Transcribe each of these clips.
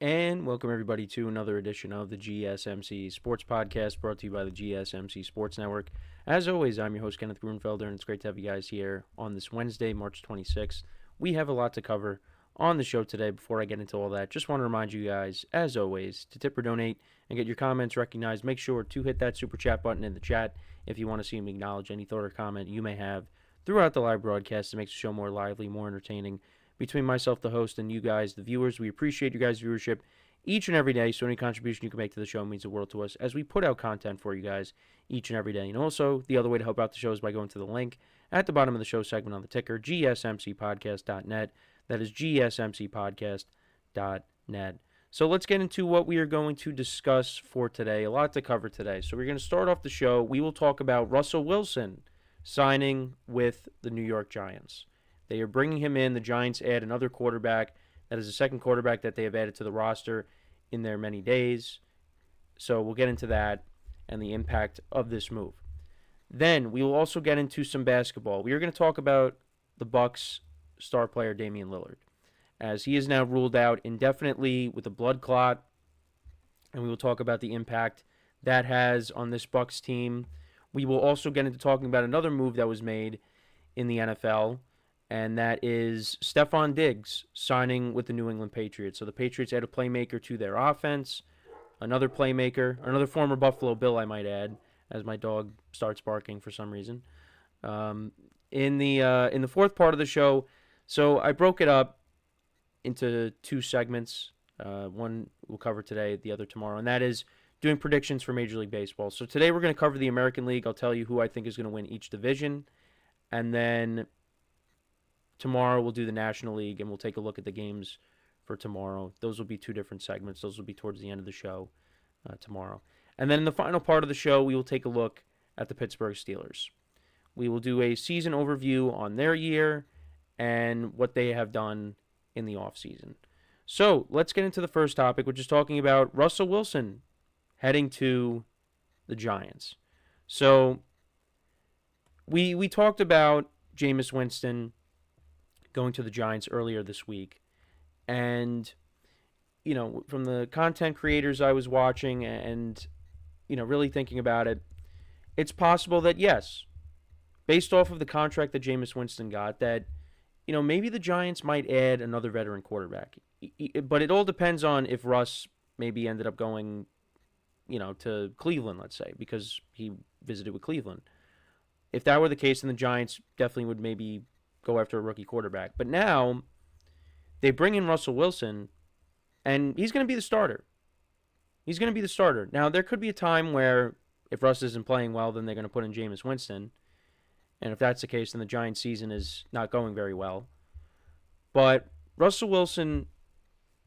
And welcome everybody to another edition of the GSMC Sports Podcast brought to you by the GSMC Sports Network. As always, I'm your host, Kenneth Grunfelder, and it's great to have you guys here on this Wednesday, March 26th. We have a lot to cover on the show today. Before I get into all that, just want to remind you guys, as always, to tip or donate and get your comments recognized. Make sure to hit that super chat button in the chat if you want to see me acknowledge any thought or comment you may have throughout the live broadcast. It makes the show more lively, more entertaining. Between myself, the host, and you guys, the viewers, we appreciate you guys' viewership each and every day. So any contribution you can make to the show means the world to us as we put out content for you guys each and every day. And also, the other way to help out the show is by going to the link at the bottom of the show segment on the ticker, GSMCPodcast.net. That is GSMCPodcast.net. So let's get into what we are going to discuss for today. A lot to cover today. So we're going to start off the show. We will talk about Russell Wilson signing with the New York Giants. They are bringing him in. The Giants add another quarterback. That is the second quarterback that they have added to the roster in their many days. So we'll get into that and the impact of this move. Then we will also get into some basketball. We are going to talk about the Bucks star player Damian Lillard, as he is now ruled out indefinitely with a blood clot. And we will talk about the impact that has on this Bucks team. We will also get into talking about another move that was made in the NFL, and that is Stefon Diggs signing with the New England Patriots. So the Patriots add a playmaker to their offense, another playmaker, another former Buffalo Bill, I might add, as my dog starts barking for some reason. In the fourth part of the show, so I broke it up into two segments. One we'll cover today, the other tomorrow, and that is doing predictions for Major League Baseball. So today we're going to cover the American League. I'll tell you who I think is going to win each division, and then tomorrow we'll do the National League, and we'll take a look at the games for tomorrow. Those will be two different segments. Those will be towards the end of the show tomorrow. And then in the final part of the show, we will take a look at the Pittsburgh Steelers. We will do a season overview on their year and what they have done in the offseason. So let's get into the first topic, which is talking about Russell Wilson heading to the Giants. So we talked about Jameis Winston going to the Giants earlier this week. And, you know, from the content creators I was watching and, you know, really thinking about it, it's possible that, yes, based off of the contract that Jameis Winston got, that, you know, maybe the Giants might add another veteran quarterback. But it all depends on if Russ maybe ended up going, you know, to Cleveland, let's say, because he visited with Cleveland. If that were the case, then the Giants definitely would maybe go after a rookie quarterback. But now they bring in Russell Wilson, and he's going to be the starter. He's going to be the starter. Now, there could be a time where if Russ isn't playing well, then they're going to put in Jameis Winston. And if that's the case, then the Giants' season is not going very well. But Russell Wilson,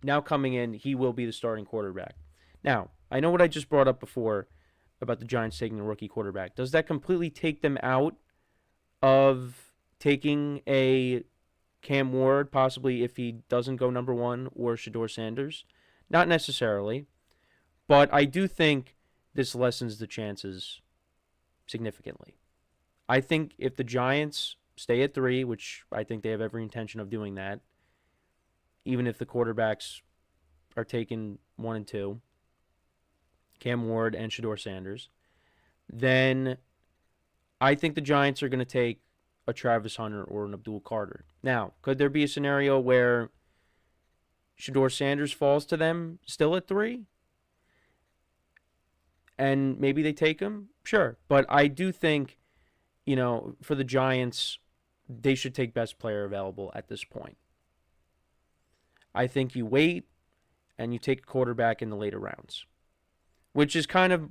now coming in, he will be the starting quarterback. Now, I know what I just brought up before about the Giants taking a rookie quarterback. Does that completely take them out of taking a Cam Ward, possibly if he doesn't go number one, or Shedeur Sanders? Not necessarily, but I do think this lessens the chances significantly. I think if the Giants stay at 3, which I think they have every intention of doing that, even if the quarterbacks are taken 1 and 2, Cam Ward and Shedeur Sanders, then I think the Giants are going to take a Travis Hunter or an Abdul Carter. Now, could there be a scenario where Shedeur Sanders falls to them still at 3? And maybe they take him? Sure. But I do think, you know, for the Giants, they should take best player available at this point. I think you wait and you take a quarterback in the later rounds, which is kind of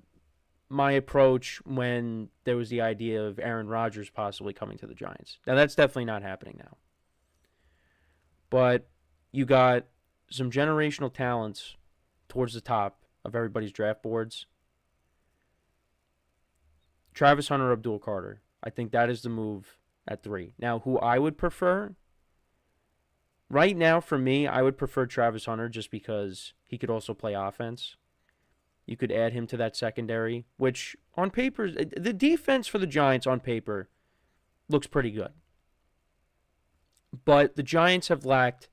my approach when there was the idea of Aaron Rodgers possibly coming to the Giants. Now, that's definitely not happening now. But you got some generational talents towards the top of everybody's draft boards. Travis Hunter, Abdul Carter. I think that is the move at 3. Now, who I would prefer, right now for me, I would prefer Travis Hunter just because he could also play offense. You could add him to that secondary, which on paper, the defense for the Giants on paper looks pretty good. But the Giants have lacked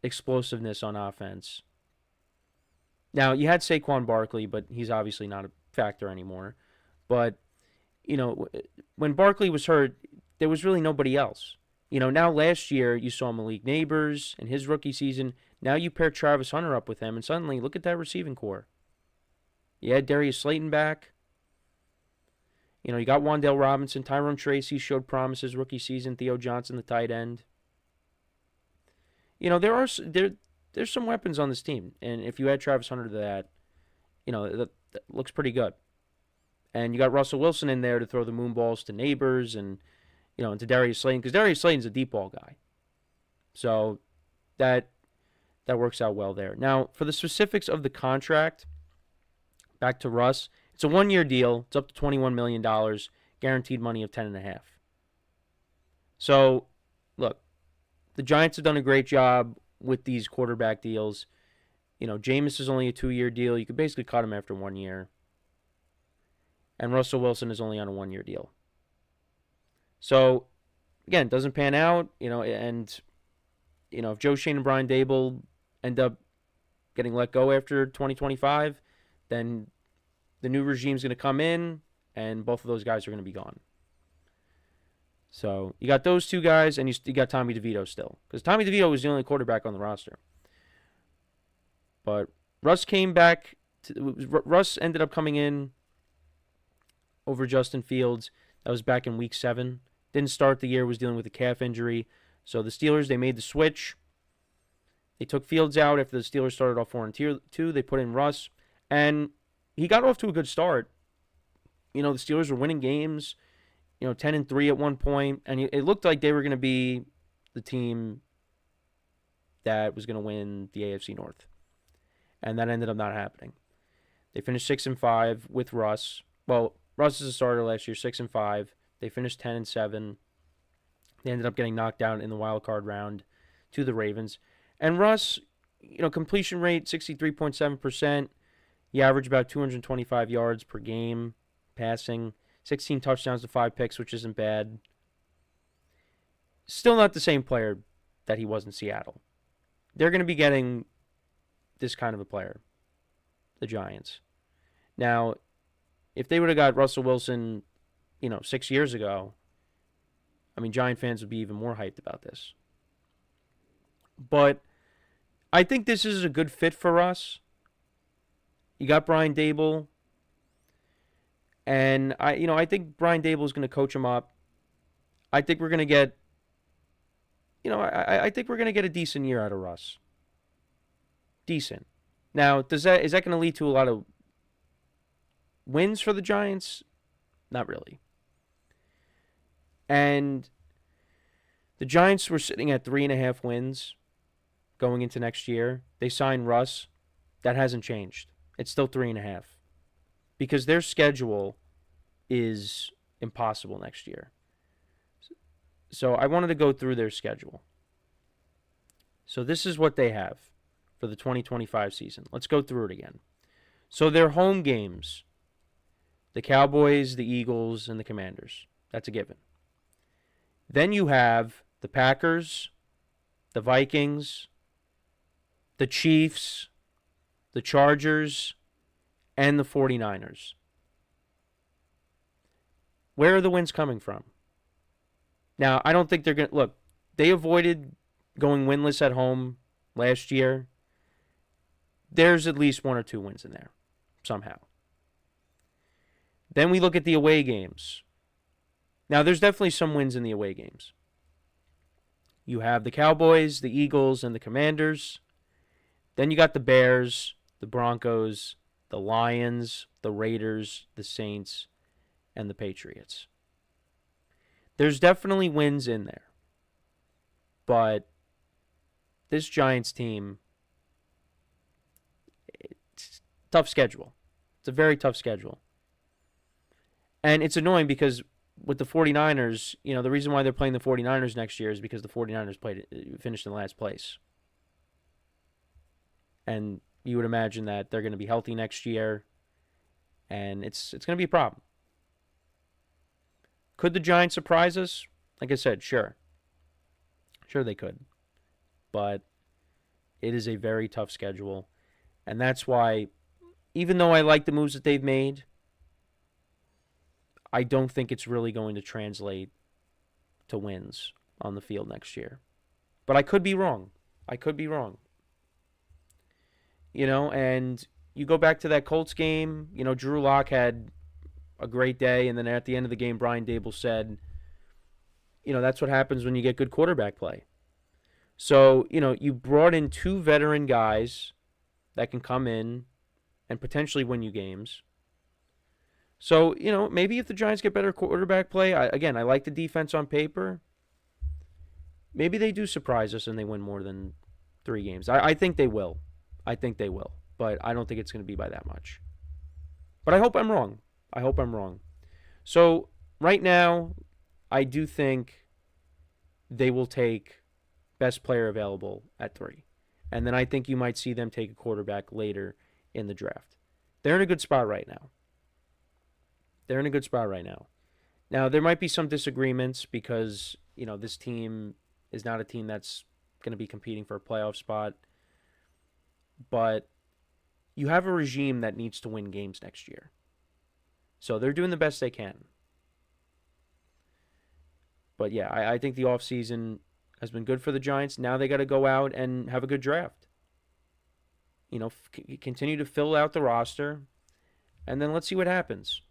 explosiveness on offense Now, you had Saquon Barkley, but he's obviously not a factor anymore. But, when Barkley was hurt, there was really nobody else. Now last year you saw Malik Neighbors in his rookie season. Now you pair Travis Hunter up with him, and suddenly look at that receiving core. You had Darius Slayton back. You got Wan'Dale Robinson. Tyrone Tracy showed promises rookie season. Theo Johnson, the tight end. There's some weapons on this team, and if you add Travis Hunter to that, that looks pretty good. And you got Russell Wilson in there to throw the moon balls to Neighbors and to Darius Slayton, because Darius Slayton's a deep ball guy. So that works out well there. Now, for the specifics of the contract, back to Russ, it's a 1-year deal. It's up to $21 million, guaranteed money of $10.5 million. So, look, the Giants have done a great job with these quarterback deals. Jameis is only a 2-year deal. You could basically cut him after 1 year. And Russell Wilson is only on a 1-year deal. So, again, it doesn't pan out, and, if Joe Schoen and Brian Dable end up getting let go after 2025, then the new regime's going to come in, and both of those guys are going to be gone. So, you got those two guys, and you got Tommy DeVito still, because Tommy DeVito was the only quarterback on the roster. But Russ came back. Russ ended up coming in over Justin Fields. That was back in week 7. Didn't start the year, was dealing with a calf injury. So the Steelers, they made the switch. They took Fields out after the Steelers started off 4-2. They put in Russ, and he got off to a good start. The Steelers were winning games, 10-3 at one point, and it looked like they were going to be the team that was going to win the AFC North. And that ended up not happening. They finished 6-5 with Russ. Well, Russ is a starter last year, 6-5. They finished 10-7. They ended up getting knocked out in the wild card round to the Ravens. And Russ, completion rate 63.7%. He averaged about 225 yards per game passing, 16 touchdowns to 5 picks, which isn't bad. Still not the same player that he was in Seattle. They're going to be getting this kind of a player, the Giants. Now, if they would have got Russell Wilson, 6 years ago, Giant fans would be even more hyped about this. But I think this is a good fit for us. You got Brian Dable, and I think Brian Dable is going to coach him up. I think we're going to get, I think we're going to get a decent year out of Russ. Decent. Now, is that going to lead to a lot of wins for the Giants? Not really. And the Giants were sitting at 3.5 wins going into next year. They signed Russ. That hasn't changed. It's still 3.5. Because their schedule is impossible next year. So I wanted to go through their schedule. So this is what they have for the 2025 season. Let's go through it again. So their home games: the Cowboys, the Eagles, and the Commanders. That's a given. Then you have the Packers, the Vikings, the Chiefs, the Chargers, and the 49ers. Where are the wins coming from? Now, I don't think they're going to... Look, they avoided going winless at home last year. There's at least 1 or 2 wins in there, somehow. Then we look at the away games. Now, there's definitely some wins in the away games. You have the Cowboys, the Eagles, and the Commanders. Then you got the Bears, the Broncos, the Lions, the Raiders, the Saints, and the Patriots. There's definitely wins in there. But this Giants team, it's a tough schedule. It's a very tough schedule. And it's annoying because with the 49ers, the reason why they're playing the 49ers next year is because the 49ers finished in last place. And you would imagine that they're going to be healthy next year, and it's going to be a problem. Could the Giants surprise us? Like I said, sure. Sure they could. But it is a very tough schedule. And that's why, even though I like the moves that they've made, I don't think it's really going to translate to wins on the field next year. But I could be wrong. I could be wrong. And you go back to that Colts game, Drew Lock had a great day, and then at the end of the game, Brian Dable said, that's what happens when you get good quarterback play. So, you brought in 2 veteran guys that can come in and potentially win you games. So, maybe if the Giants get better quarterback play, I like the defense on paper. Maybe they do surprise us and they win more than 3 games. I think they will. But I don't think it's going to be by that much. But I hope I'm wrong. So, right now, I do think they will take best player available at 3. And then I think you might see them take a quarterback later in the draft. They're in a good spot right now. Now, there might be some disagreements because, this team is not a team that's going to be competing for a playoff spot. But you have a regime that needs to win games next year. So they're doing the best they can. But yeah, I think the offseason has been good for the Giants. Now they got to go out and have a good draft. Continue to fill out the roster. And then let's see what happens.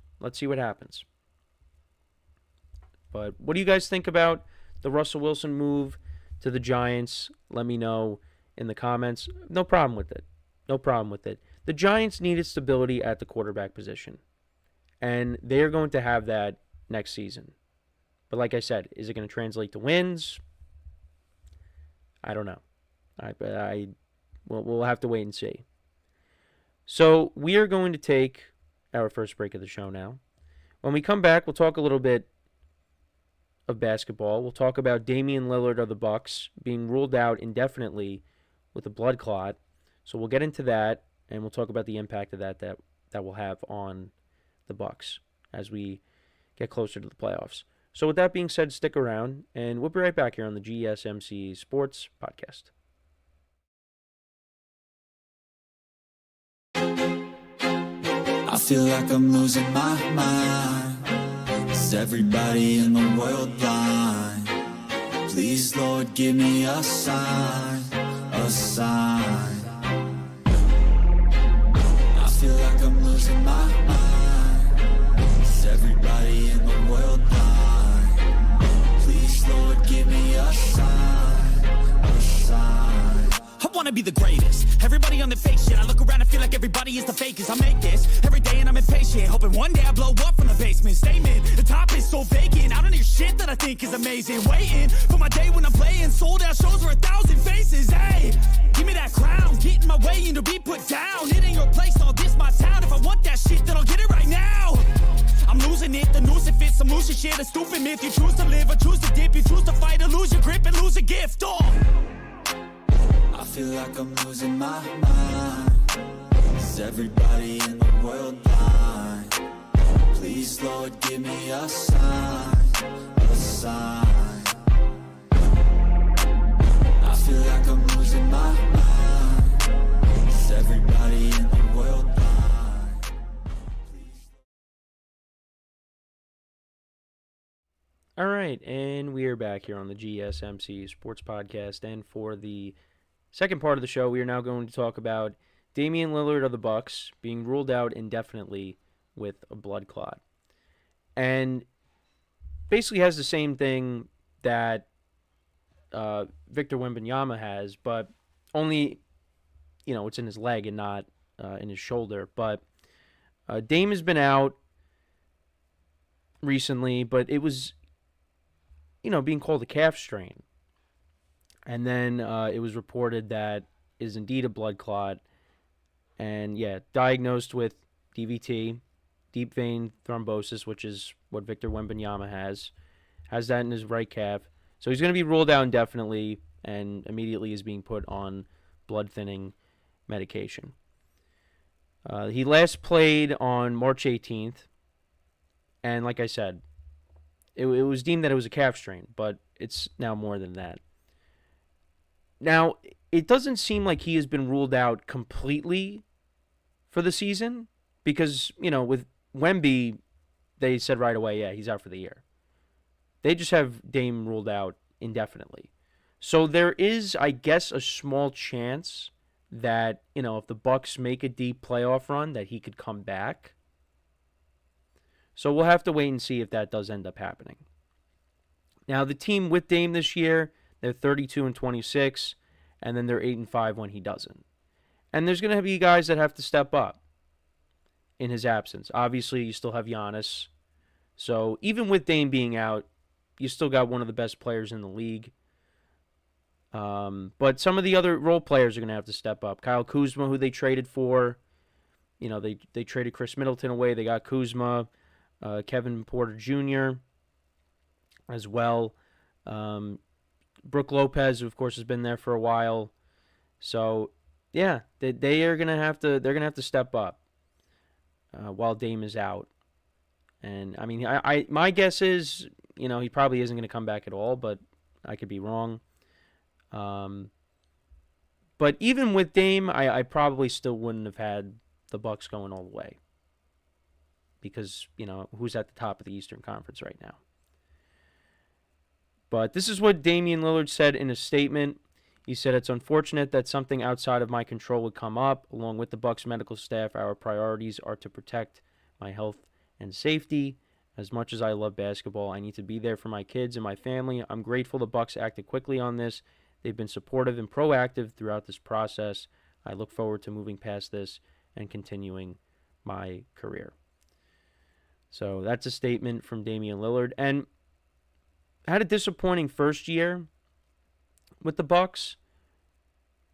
But what do you guys think about the Russell Wilson move to the Giants? Let me know in the comments. No problem with it. The Giants needed stability at the quarterback position. And they're going to have that next season. But like I said, is it going to translate to wins? I don't know. We'll have to wait and see. So we are going to take our first break of the show now. When we come back, we'll talk a little bit of basketball. We'll talk about Damian Lillard of the Bucks being ruled out indefinitely with a blood clot. So we'll get into that, and we'll talk about the impact of that will have on the Bucks as we get closer to the playoffs. So with that being said, stick around, and we'll be right back here on the GSMC Sports Podcast. I feel like I'm losing my mind. Is everybody in the world blind? Please, Lord, give me a sign, a sign. I feel like I'm losing my mind. Is everybody in the world blind? Please, Lord, give me a sign, a sign. I wanna be the greatest. Everybody on the fake shit. I look around and feel like everybody is the fakest. I make this every day and I'm impatient, hoping one day I blow up from the basement. Statement, the top is so vacant. I don't hear shit that I think is amazing. Waiting for my day when I'm playing sold out shows for 1,000 faces. Hey, give me that crown, get in my way and to be put down. It ain't your place, all this my town. If I want that shit, then I'll get it right now. I'm losing it, the noose it fits. I'm losing shit, a stupid myth. You choose to live or choose to dip. You choose to fight or lose your grip and lose a gift. I feel like I'm losing my mind. Is everybody in the world blind? Please, Lord, give me a sign, a sign. I feel like I'm losing my mind. Is everybody in the world blind? Please. All right, and we are back here on the GSMC Sports Podcast, and for the second part of the show, we are now going to talk about Damian Lillard of the Bucks being ruled out indefinitely with a blood clot. And basically has the same thing that Victor Wembanyama has, but only, it's in his leg and not in his shoulder. But Dame has been out recently, but it was, being called a calf strain. And then it was reported that it is indeed a blood clot. And, diagnosed with DVT, deep vein thrombosis, which is what Victor Wembanyama has that in his right calf. So he's going to be ruled out indefinitely and immediately is being put on blood-thinning medication. He last played on March 18th. And like I said, it was deemed that it was a calf strain, but it's now more than that. Now, it doesn't seem like he has been ruled out completely for the season because, with Wemby, they said right away, yeah, he's out for the year. They just have Dame ruled out indefinitely. So there is, I guess, a small chance that, if the Bucks make a deep playoff run, that he could come back. So we'll have to wait and see if that does end up happening. Now, the team with Dame this year, they're 32-26, and then they're 8-5 when he doesn't. And there's going to be guys that have to step up in his absence. Obviously, you still have Giannis. So even with Dame being out, you still got one of the best players in the league. But some of the other role players are going to have to step up. Kyle Kuzma, who they traded for. They traded Chris Middleton away. They got Kuzma, Kevin Porter Jr. as well. Brook Lopez, who of course has been there for a while. So yeah, they are gonna have to. They're gonna have to step up while Dame is out. And I mean, my guess is, he probably isn't gonna come back at all, but I could be wrong. But even with Dame, I probably still wouldn't have had the Bucks going all the way. Because, who's at the top of the Eastern Conference right now. But this is what Damian Lillard said in a statement. He said, "It's unfortunate that something outside of my control would come up. Along with the Bucks medical staff, our priorities are to protect my health and safety. As much as I love basketball, I need to be there for my kids and my family. I'm grateful the Bucks acted quickly on this. They've been supportive and proactive throughout this process. I look forward to moving past this and continuing my career." So that's a statement from Damian Lillard. And had a disappointing first year with the Bucks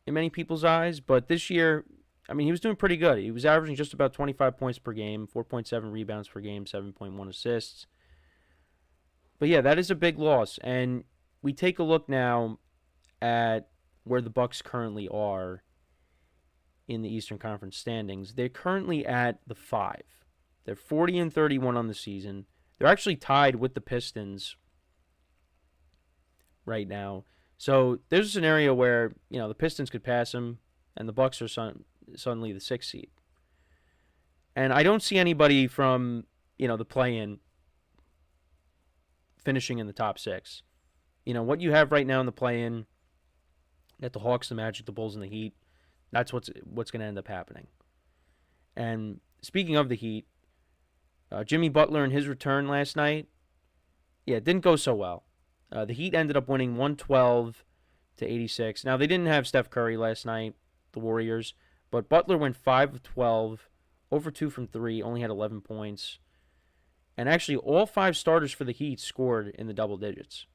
in many people's eyes, but this year, I mean, he was doing pretty good. He was averaging just about 25 points per game, 4.7 rebounds per game, 7.1 assists. But yeah, that is a big loss. And we take a look now at where the Bucks currently are in the Eastern Conference standings. They're currently at the 5. They're 40-31 on the season. They're actually tied with the Pistons right now. So there's a scenario where, the Pistons could pass them and the Bucks are suddenly the 6th seed. And I don't see anybody from, the play-in finishing in the top 6. What you have right now in the play-in, at the Hawks, the Magic, the Bulls, and the Heat, that's what's going to end up happening. And speaking of the Heat, Jimmy Butler in his return last night, it didn't go so well. The Heat ended up winning 112-86. Now, they didn't have Steph Curry last night, the Warriors, but Butler went 5 of 12, over 2 from 3, only had 11 points. And actually, all 5 starters for the Heat scored in the double digits.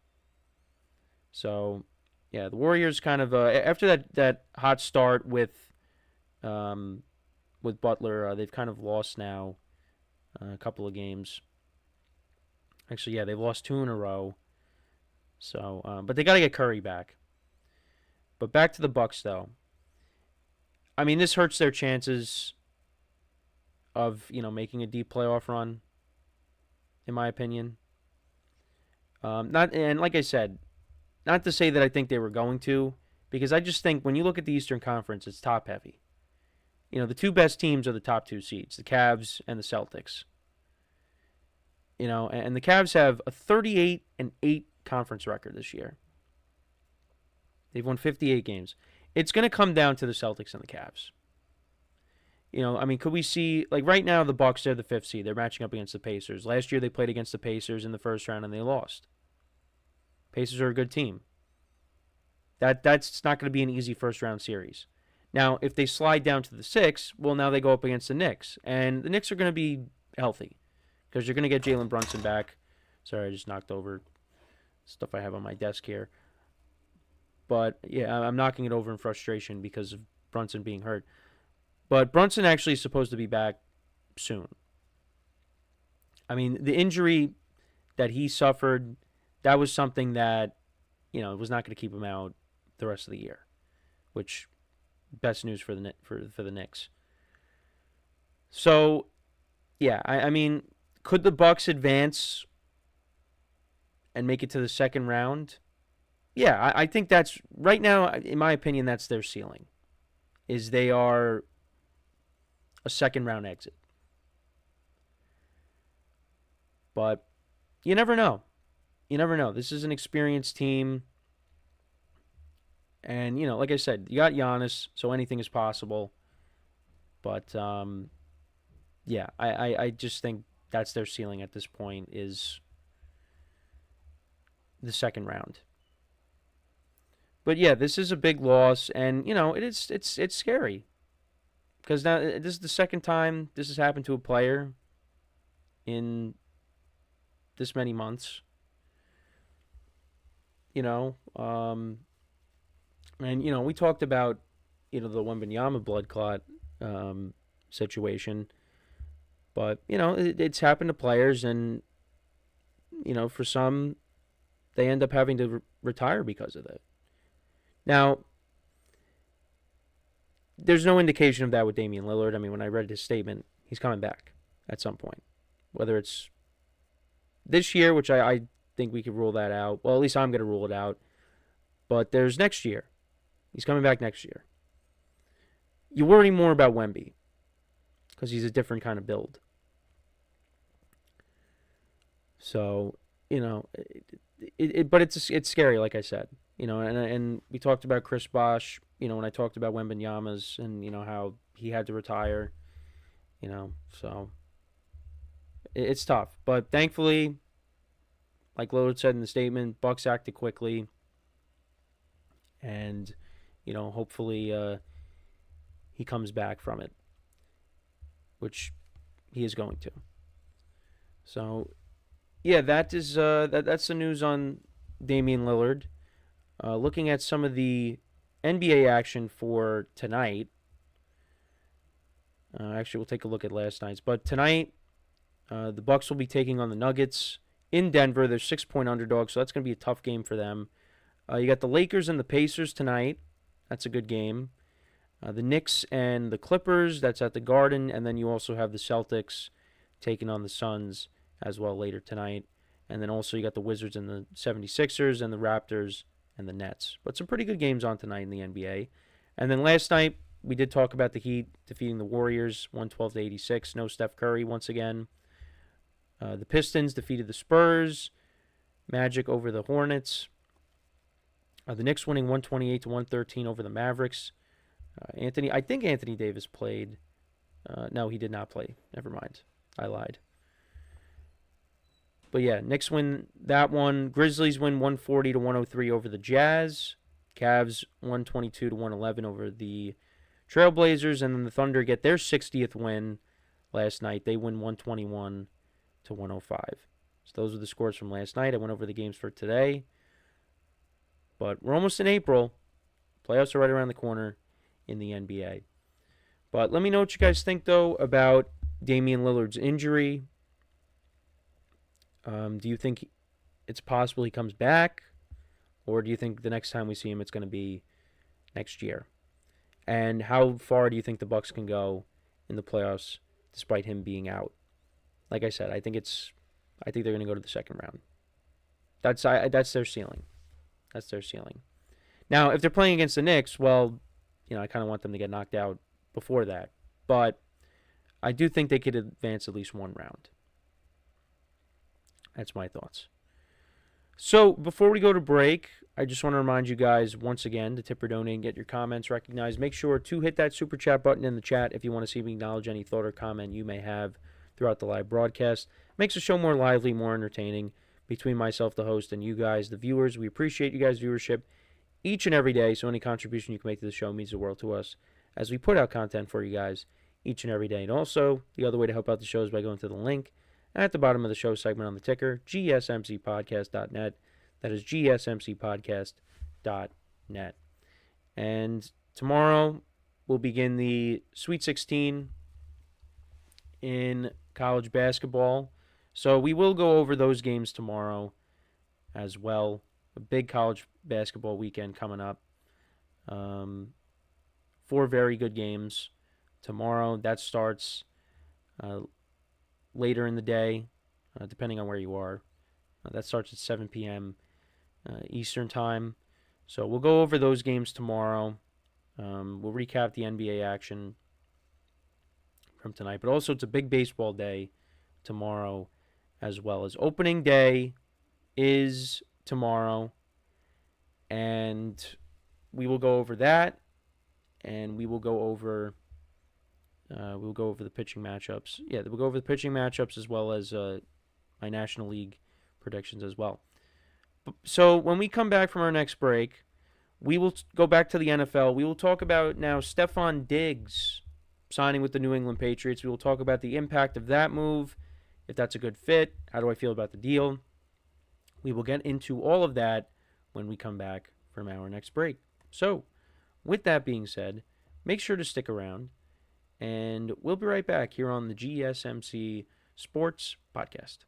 So, yeah, the Warriors kind of, after that hot start with Butler, they've kind of lost now a couple of games. Actually, yeah, they've lost 2 in a row. So, but they got to get Curry back. But back to the Bucks, though. I mean, this hurts their chances of, making a deep playoff run, in my opinion. And like I said, not to say that I think they were going to, because I just think when you look at the Eastern Conference, it's top heavy. The 2 best teams are the top 2 seeds, the Cavs and the Celtics. And the Cavs have a 38-8 conference record this year. They've won 58 games. It's going to come down to the Celtics and the Cavs. Could we see, like right now, the Bucks, they're the 5th seed. They're matching up against the Pacers. Last year, they played against the Pacers in the first round, and they lost. Pacers are a good team. That's not going to be an easy first-round series. Now, if they slide down to the 6, well, now they go up against the Knicks. And the Knicks are going to be healthy because you're going to get Jalen Brunson back. Sorry, I just knocked over stuff I have on my desk here. But, yeah, I'm knocking it over in frustration because of Brunson being hurt. But Brunson actually is supposed to be back soon. I mean, the injury that he suffered, that was something that, was not going to keep him out the rest of the year, which, best news for the Knicks. So, yeah, I mean, could the Bucks advance and make it to the second round? Yeah, I think that's, right now, in my opinion, that's their ceiling. Is they are a second-round exit. But you never know. You never know. This is an experienced team. And, like I said, you got Giannis, so anything is possible. But, yeah, I just think that's their ceiling at this point is the second round. But, yeah, this is a big loss. And, it's scary. Because now this is the second time this has happened to a player in this many months. And, we talked about, the Wembanyama blood clot situation. But, it's happened to players. And, for some, they end up having to retire because of it. Now, there's no indication of that with Damian Lillard. I mean, when I read his statement, he's coming back at some point. Whether it's this year, which I think we could rule that out. Well, at least I'm going to rule it out. But there's next year. He's coming back next year. You worry more about Wemby because he's a different kind of build. So, but it's scary, like I said. And we talked about Chris Bosh, when I talked about Wembanyama's and, how he had to retire, so it's tough. But thankfully, like Lillard said in the statement, Bucks acted quickly. And, hopefully he comes back from it, which he is going to. So, yeah, that's the news on Damian Lillard. Looking at some of the NBA action for tonight. Actually, we'll take a look at last night's. But tonight, the Bucks will be taking on the Nuggets in Denver. They're 6-point underdogs, so that's going to be a tough game for them. You got the Lakers and the Pacers tonight. That's a good game. The Knicks and the Clippers, that's at the Garden. And then you also have the Celtics taking on the Suns as well later tonight. And then also you got the Wizards and the 76ers and the Raptors and the Nets. But some pretty good games on tonight in the NBA. And then last night, we did talk about the Heat defeating the Warriors 112-86. No Steph Curry once again. The Pistons defeated the Spurs. Magic over the Hornets. The Knicks winning 128-113 over the Mavericks. I think Anthony Davis played. No, he did not play. Never mind. I lied. But yeah, Knicks win that one. Grizzlies win 140-103 over the Jazz. Cavs 122-111 over the Trailblazers. And then the Thunder get their 60th win last night. They win 121-105. So those are the scores from last night. I went over the games for today. But we're almost in April. Playoffs are right around the corner in the NBA. But let me know what you guys think, though, about Damian Lillard's injury. Do you think it's possible he comes back? Or do you think the next time we see him, it's going to be next year? And how far do you think the Bucks can go in the playoffs despite him being out? Like I said, I think they're going to go to the second round. That's their ceiling. That's their ceiling. Now, if they're playing against the Knicks, well, I kind of want them to get knocked out before that. But I do think they could advance at least one round. That's my thoughts. So, before we go to break, I just want to remind you guys once again to tip or donate and get your comments recognized. Make sure to hit that super chat button in the chat if you want to see me acknowledge any thought or comment you may have throughout the live broadcast. Makes the show more lively, more entertaining between myself, the host, and you guys, the viewers. We appreciate you guys' viewership each and every day, so any contribution you can make to the show means the world to us as we put out content for you guys each and every day. And also, the other way to help out the show is by going to the link at the bottom of the show segment on the ticker, GSMCPodcast.net. That is GSMCPodcast.net. And tomorrow, we'll begin the Sweet 16 in college basketball. So we will go over those games tomorrow as well. A big college basketball weekend coming up. 4 very good games tomorrow. That starts later in the day, depending on where you are. That starts at 7 p.m. Eastern Time. So we'll go over those games tomorrow. We'll recap the NBA action from tonight. But also, it's a big baseball day tomorrow, as well as opening day is tomorrow. And we will go over that, and we will go over the pitching matchups. Yeah, we'll go over the pitching matchups as well as my National League predictions as well. So when we come back from our next break, we will go back to the NFL. We will talk about now Stefon Diggs signing with the New England Patriots. We will talk about the impact of that move, if that's a good fit. How do I feel about the deal? We will get into all of that when we come back from our next break. So, with that being said, make sure to stick around, and we'll be right back here on the GSMC Sports Podcast.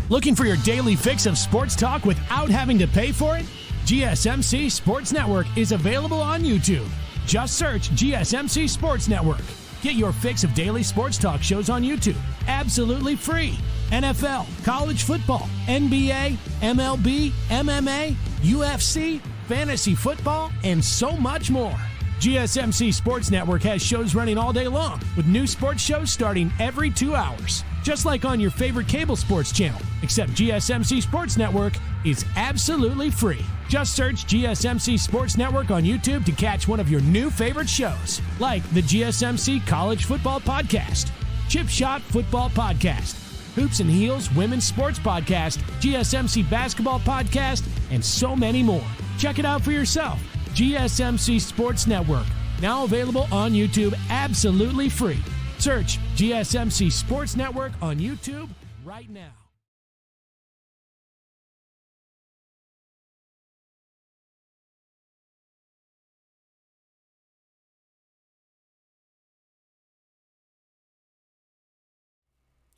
Looking for your daily fix of sports talk without having to pay for it? GSMC Sports Network is available on YouTube. Just search GSMC Sports Network. Get your fix of daily sports talk shows on YouTube, absolutely free. NFL, college football, NBA, MLB, MMA, UFC, fantasy football, and so much more. GSMC Sports Network has shows running all day long, with new sports shows starting every 2 hours. Just like on your favorite cable sports channel, except GSMC Sports Network is absolutely free. Just search GSMC Sports Network on YouTube to catch one of your new favorite shows, like the GSMC College Football Podcast, Chip Shot Football Podcast, Hoops and Heels Women's Sports Podcast, GSMC Basketball Podcast, and so many more. Check it out for yourself. GSMC Sports Network, now available on YouTube absolutely free. Search GSMC Sports Network on YouTube right now.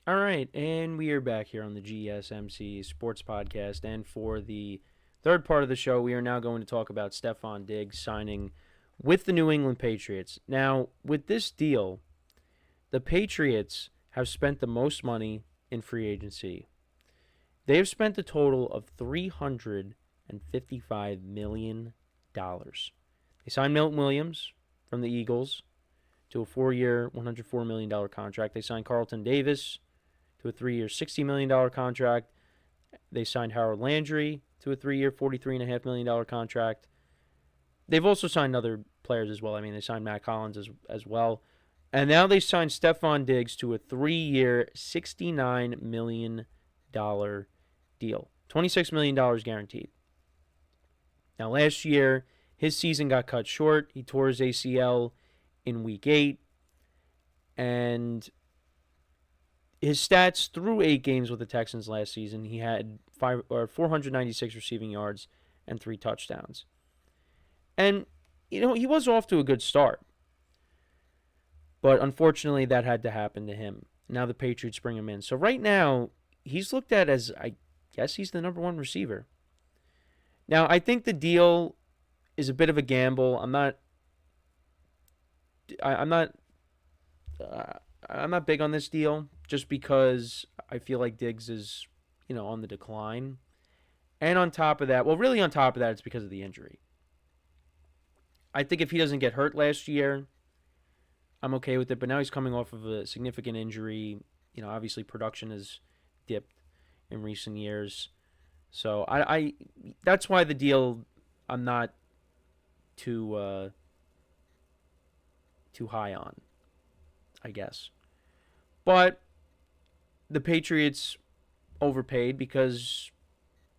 All right, and we are back here on the GSMC Sports Podcast, and for the third part of the show, we are now going to talk about Stefon Diggs signing with the New England Patriots. Now, with this deal, the Patriots have spent the most money in free agency. They have spent a total of $355 million. They signed Milton Williams from the Eagles to a 4-year, $104 million contract. They signed Carlton Davis to a 3-year, $60 million contract. They signed Harold Landry to a 3-year, $43.5 million contract. They've also signed other players as well. I mean, they signed Matt Collins as well. And now they signed Stefon Diggs to a 3-year, $69 million deal. $26 million guaranteed. Now, last year, his season got cut short. He tore his ACL in Week 8. And his stats through 8 games with the Texans last season, he had 496 receiving yards and 3 touchdowns. And, he was off to a good start. But unfortunately, that had to happen to him. Now the Patriots bring him in. So right now, he's looked at as, I guess he's the number 1 receiver. Now, I think the deal is a bit of a gamble. I'm not big on this deal just because I feel like Diggs is, on the decline. And on top of that, it's because of the injury. I think if he doesn't get hurt last year, I'm okay with it. But now he's coming off of a significant injury. Obviously production has dipped in recent years. So I that's why the deal I'm not too high on, I guess. But the Patriots overpaid because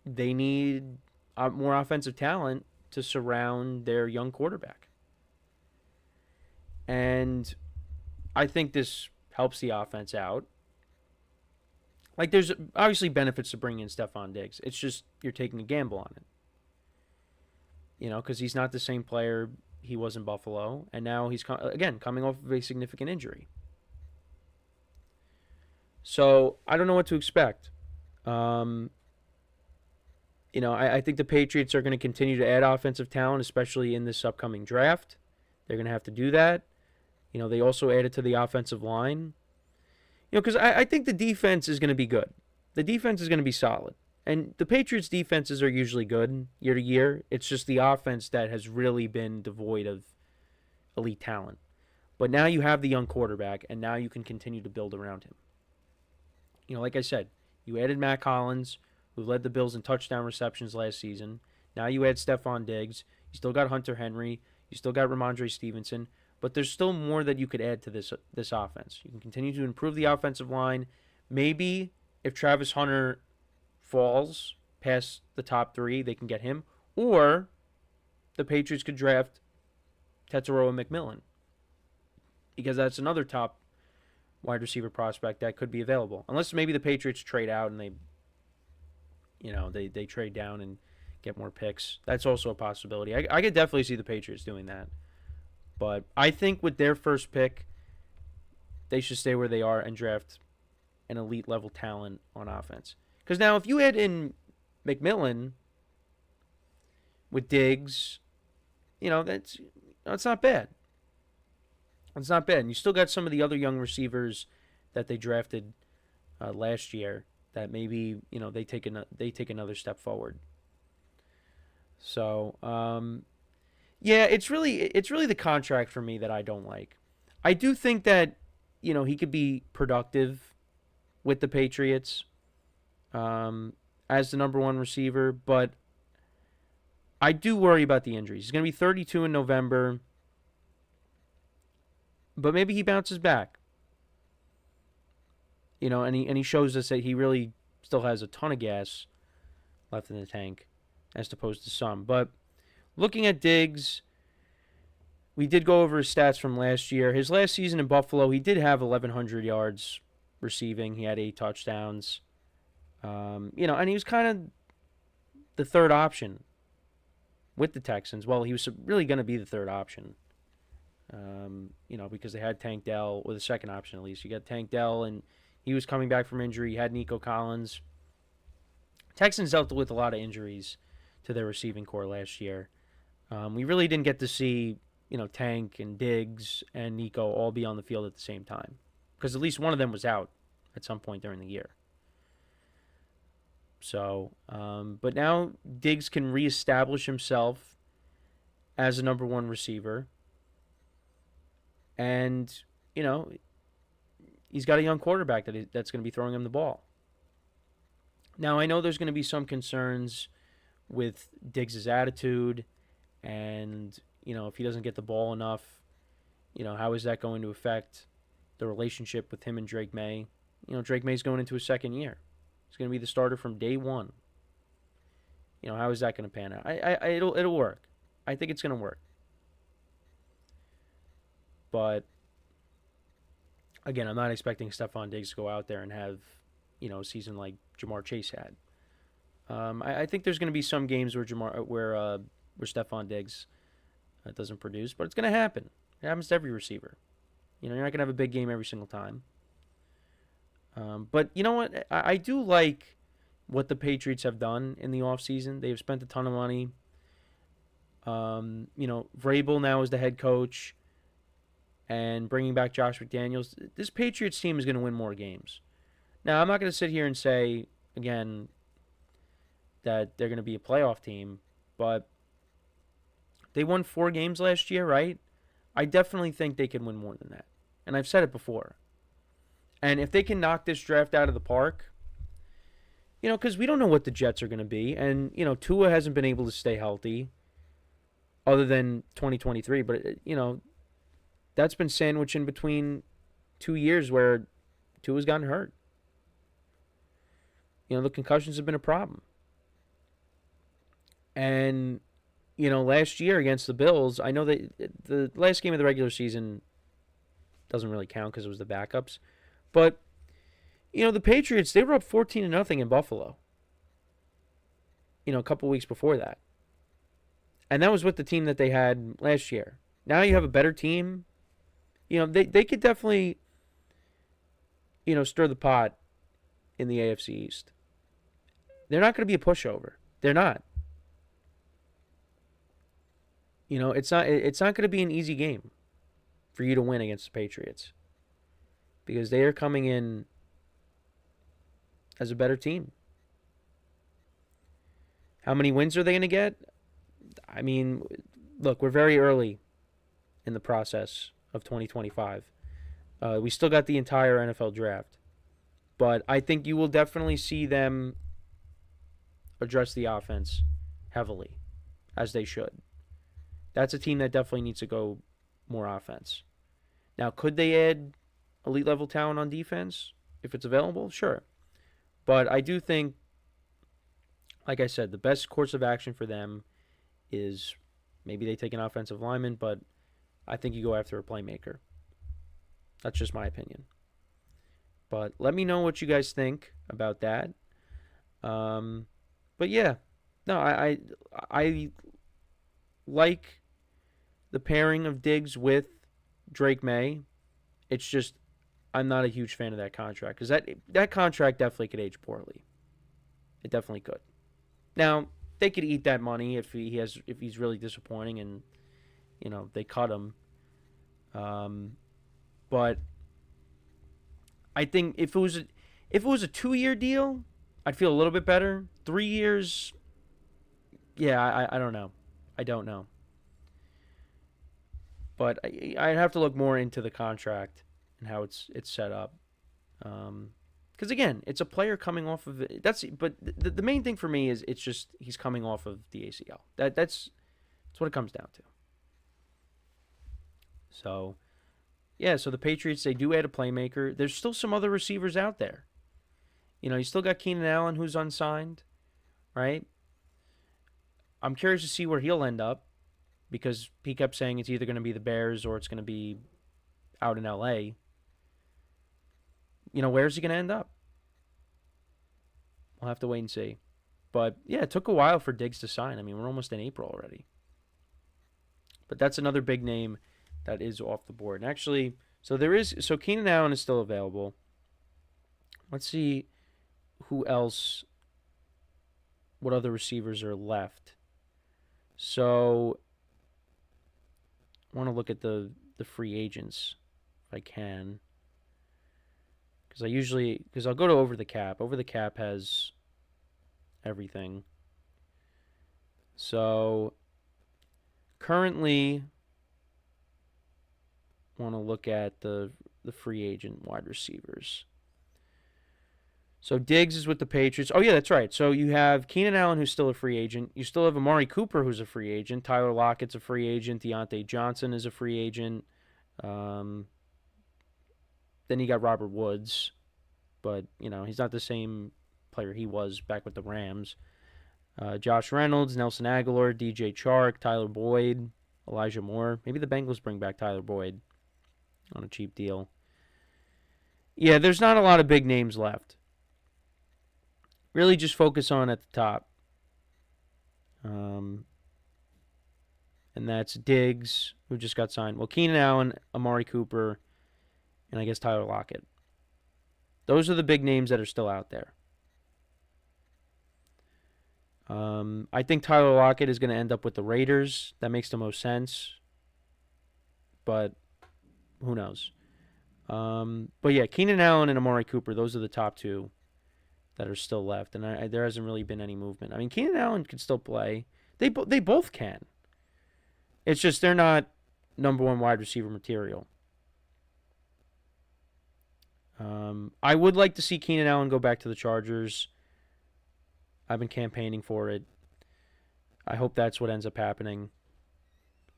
they need more offensive talent to surround their young quarterback. And I think this helps the offense out. Like, there's obviously benefits to bringing in Stefon Diggs. It's just you're taking a gamble on it. Because he's not the same player he was in Buffalo. And now he's, coming off of a significant injury. So, I don't know what to expect. I think the Patriots are going to continue to add offensive talent, especially in this upcoming draft. They're going to have to do that. They also added to the offensive line. Because I think the defense is going to be good. The defense is going to be solid. And the Patriots' defenses are usually good year to year. It's just the offense that has really been devoid of elite talent. But now you have the young quarterback, and now you can continue to build around him. Like I said, you added Matt Collins, who led the Bills in touchdown receptions last season. Now you add Stefon Diggs. You still got Hunter Henry. You still got Ramondre Stevenson. But there's still more that you could add to this offense. You can continue to improve the offensive line. Maybe if Travis Hunter falls past the top 3, they can get him. Or the Patriots could draft Tetairoa McMillan, because that's another top wide receiver prospect that could be available. Unless maybe the Patriots trade out and they trade down and get more picks. That's also a possibility. I could definitely see the Patriots doing that. But I think with their first pick, they should stay where they are and draft an elite level talent on offense. Because now if you add in McMillan with Diggs, it's not bad. It's not bad. And you still got some of the other young receivers that they drafted last year that maybe they take another step forward. So yeah, it's really the contract for me that I don't like. I do think that he could be productive with the Patriots as the number 1 receiver, but I do worry about the injuries. He's going to be 32 in November, but maybe he bounces back. And he shows us that he really still has a ton of gas left in the tank, as opposed to some. But looking at Diggs, we did go over his stats from last year. His last season in Buffalo, he did have 1,100 yards receiving. He had 8 touchdowns. And he was kind of the third option with the Texans. Well, he was really going to be the third option, because they had Tank Dell, or the second option at least. You got Tank Dell, and he was coming back from injury. You had Nico Collins. Texans dealt with a lot of injuries to their receiving core last year. We really didn't get to see, Tank and Diggs and Nico all be on the field at the same time, because at least one of them was out at some point during the year. So, but now Diggs can reestablish himself as a number 1 receiver, and he's got a young quarterback that's going to be throwing him the ball. Now I know there's going to be some concerns with Diggs' attitude, and if he doesn't get the ball enough, how is that going to affect the relationship with him and Drake May? Drake May's going into his second year. He's going to be the starter from day 1. How is that going to pan out? It'll work. I think it's going to work. But again, I'm not expecting Stefon Diggs to go out there and have a season like Jamar Chase had. I think there's going to be some games where Stefon Diggs doesn't produce, but it's going to happen. It happens to every receiver. You're not going to have a big game every single time. But you know what? I do like what the Patriots have done in the offseason. They've spent a ton of money. Vrabel now is the head coach, and bringing back Josh McDaniels. This Patriots team is going to win more games. Now, I'm not going to sit here and say, again, that they're going to be a playoff team, but they won 4 games last year, right? I definitely think they can win more than that. And I've said it before. And if they can knock this draft out of the park, because we don't know what the Jets are going to be. And, Tua hasn't been able to stay healthy other than 2023. But, that's been sandwiched in between 2 years where Tua's gotten hurt. The concussions have been a problem. And, last year against the Bills, I know that the last game of the regular season doesn't really count because it was the backups. But, the Patriots, they were up 14-0 in Buffalo, a couple weeks before that. And that was with the team that they had last year. Now you have a better team. They could definitely, stir the pot in the AFC East. They're not going to be a pushover. They're not. It's not going to be an easy game for you to win against the Patriots, because they are coming in as a better team. How many wins are they going to get? I mean, look, we're very early in the process of 2025. We still got the entire NFL draft. But I think you will definitely see them address the offense heavily, as they should. That's a team that definitely needs to go more offense. Now, could they add elite level talent on defense if it's available? Sure. But I do think, like I said, the best course of action for them is maybe they take an offensive lineman, but I think you go after a playmaker. That's just my opinion. But let me know what you guys think about that. But yeah, no, I like the pairing of Diggs with Drake May. It's just I'm not a huge fan of that contract because that contract definitely could age poorly. It definitely could. Now they could eat that money if he's really disappointing and they cut him. But I think if it was a 2-year deal, I'd feel a little bit better. 3 years, yeah, I don't know. I don't know. But I'd have to look more into the contract and how it's set up. Because again, it's a player coming off of it. But the main thing for me is it's just he's coming off of the ACL. That's what it comes down to. So, yeah, so the Patriots, they do add a playmaker. There's still some other receivers out there. You still got Keenan Allen, who's unsigned, right? I'm curious to see where he'll end up because he kept saying it's either going to be the Bears or it's going to be out in L.A. Where's he going to end up? We'll have to wait and see. But, yeah, it took a while for Diggs to sign. I mean, we're almost in April already. But that's another big name that is off the board. And actually, so Keenan Allen is still available. Let's see what other receivers are left. So I want to look at the free agents if I can. Because I'll go to Over the Cap. Over the Cap has everything. So currently, want to look at the free agent wide receivers. So Diggs is with the Patriots. Oh, yeah, that's right. So you have Keenan Allen, who's still a free agent. You still have Amari Cooper, who's a free agent. Tyler Lockett's a free agent. Deontay Johnson is a free agent. Then you got Robert Woods. But, he's not the same player he was back with the Rams. Josh Reynolds, Nelson Aguilar, DJ Chark, Tyler Boyd, Elijah Moore. Maybe the Bengals bring back Tyler Boyd on a cheap deal. Yeah, there's not a lot of big names left. Really just focus on at the top. And that's Diggs, who just got signed. Well, Keenan Allen, Amari Cooper, and I guess Tyler Lockett. Those are the big names that are still out there. I think Tyler Lockett is going to end up with the Raiders. That makes the most sense. But who knows? But yeah, Keenan Allen and Amari Cooper, those are the top two that are still left. And there hasn't really been any movement. I mean, Keenan Allen can still play. They both can. It's just they're not number one wide receiver material. I would like to see Keenan Allen go back to the Chargers. I've been campaigning for it. I hope that's what ends up happening.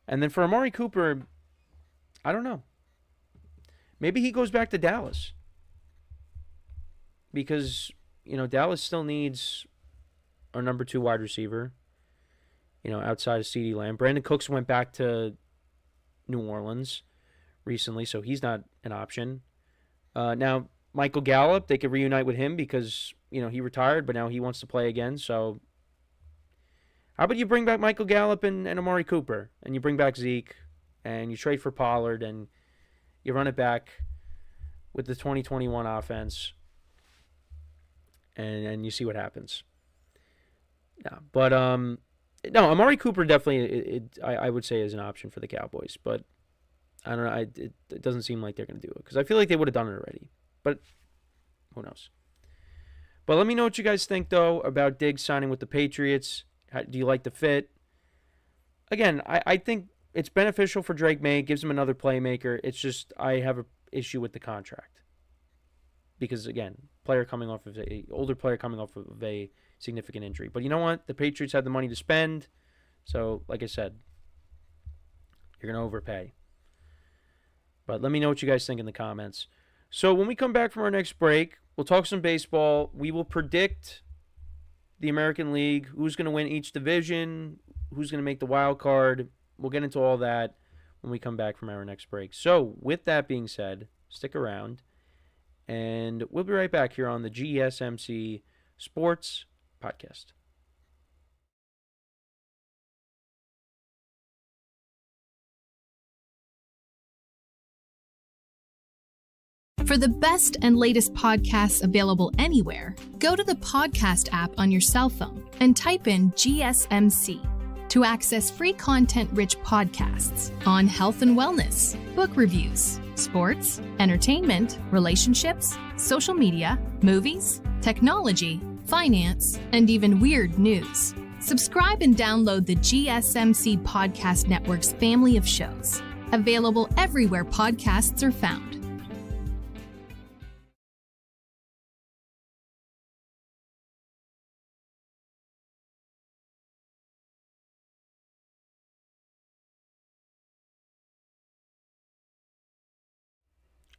And then for Amari Cooper, I don't know. Maybe he goes back to Dallas. Because, Dallas still needs our number 2 wide receiver, outside of CeeDee Lamb. Brandon Cooks went back to New Orleans recently, so he's not an option. Now, Michael Gallup, they could reunite with him because, he retired, but now he wants to play again. So how about you bring back Michael Gallup and Amari Cooper, and you bring back Zeke, and you trade for Pollard, and you run it back with the 2021 offense, and you see what happens. Yeah, but no, Amari Cooper definitely, I would say, is an option for the Cowboys, but I don't know. It doesn't seem like they're going to do it because I feel like they would have done it already, but who knows? But let me know what you guys think, though, about Diggs signing with the Patriots. Do you like the fit? Again, I think it's beneficial for Drake May. It gives him another playmaker. It's just I have an issue with the contract. Because, again, older player coming off of a significant injury. But you know what? The Patriots had the money to spend. So, like I said, you're going to overpay. But let me know what you guys think in the comments. So when we come back from our next break, we'll talk some baseball. We will predict the American League, who's going to win each division, who's going to make the wild card. We'll get into all that when we come back from our next break. So with that being said, stick around, and we'll be right back here on the GSMC Sports Podcast. For the best and latest podcasts available anywhere, go to the podcast app on your cell phone and type in GSMC to access free content-rich podcasts on health and wellness, book reviews, sports, entertainment, relationships, social media, movies, technology, finance, and even weird news. Subscribe and download the GSMC Podcast Network's family of shows, available everywhere podcasts are found.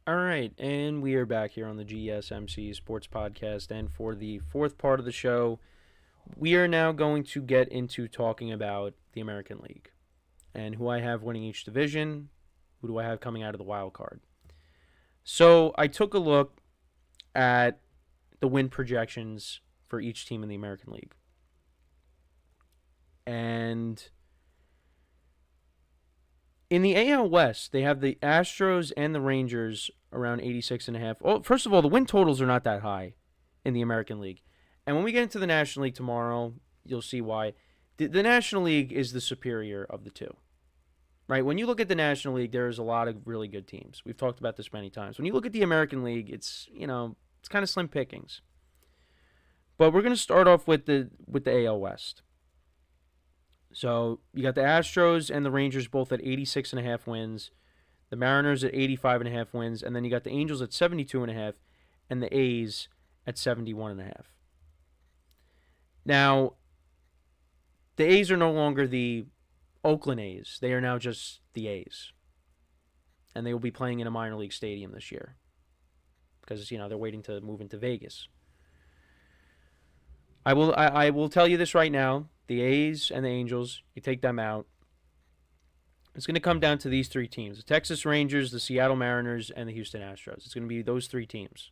All right, and we are back here on the GSMC Sports Podcast, and for the fourth part of the show, we are now going to get into talking about the American League and who I have winning each division, who do I have coming out of the wild card. So I took a look at the win projections for each team in the American League, and in the AL West, they have the Astros and the Rangers around 86.5. Oh, first of all, the win totals are not that high in the American League. And when we get into the National League tomorrow, you'll see why. The National League is the superior of the two. Right? When you look at the National League, there's a lot of really good teams. We've talked about this many times. When you look at the American League, it's kind of slim pickings. But we're going to start off with the AL West. So you got the Astros and the Rangers both at 86.5 wins, the Mariners at 85.5 wins, and then you got the Angels at 72.5 and the A's at 71.5. Now, the A's are no longer the Oakland A's. They are now just the A's. And they will be playing in a minor league stadium this year because, they're waiting to move into Vegas. I will tell you this right now. The A's and the Angels, you take them out. It's going to come down to these three teams. The Texas Rangers, the Seattle Mariners, and the Houston Astros. It's going to be those three teams.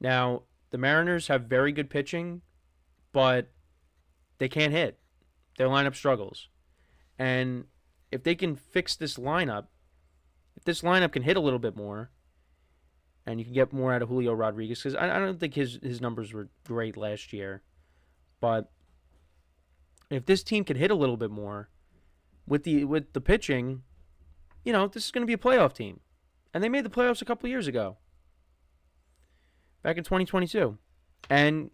Now, the Mariners have very good pitching, but they can't hit. Their lineup struggles. And if they can fix this lineup, if this lineup can hit a little bit more, and you can get more out of Julio Rodriguez, because I don't think his numbers were great last year, but if this team can hit a little bit more with the pitching, this is going to be a playoff team. And they made the playoffs a couple years ago. Back in 2022. And,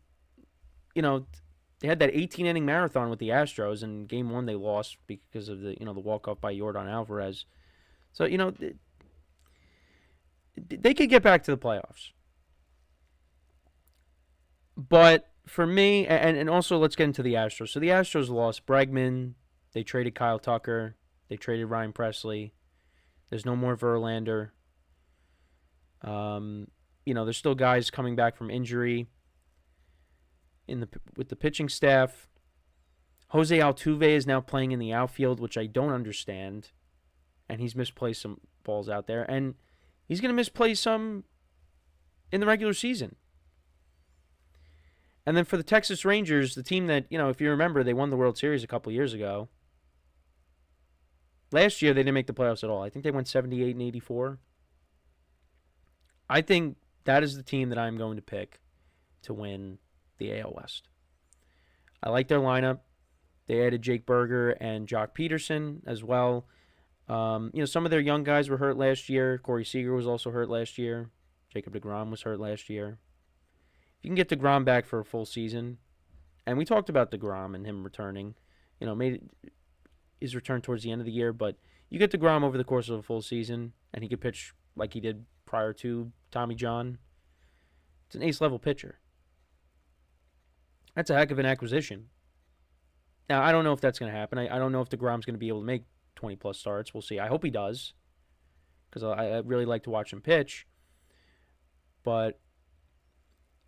they had that 18-inning marathon with the Astros, and Game 1 they lost because of the walk-off by Yordan Alvarez. So, they could get back to the playoffs. But for me, and also let's get into the Astros. So the Astros lost Bregman. They traded Kyle Tucker. They traded Ryan Presley. There's no more Verlander. There's still guys coming back from injury with the pitching staff. Jose Altuve is now playing in the outfield, which I don't understand. And he's misplaced some balls out there. And he's going to misplace some in the regular season. And then for the Texas Rangers, the team that, if you remember, they won the World Series a couple years ago. Last year, they didn't make the playoffs at all. I think they went 78 and 84. I think that is the team that I'm going to pick to win the AL West. I like their lineup. They added Jake Berger and Jock Peterson as well. Some of their young guys were hurt last year. Corey Seager was also hurt last year. Jacob deGrom was hurt last year. If you can get deGrom back for a full season, and we talked about deGrom and him returning, made his return towards the end of the year, but You get DeGrom over the course of a full season, and he could pitch like he did prior to Tommy John. It's an ace-level pitcher. That's a heck of an acquisition. Now, I don't know if that's going to happen. I don't know if DeGrom's going to be able to make 20-plus starts. We'll see. I hope he does, because I really like to watch him pitch. But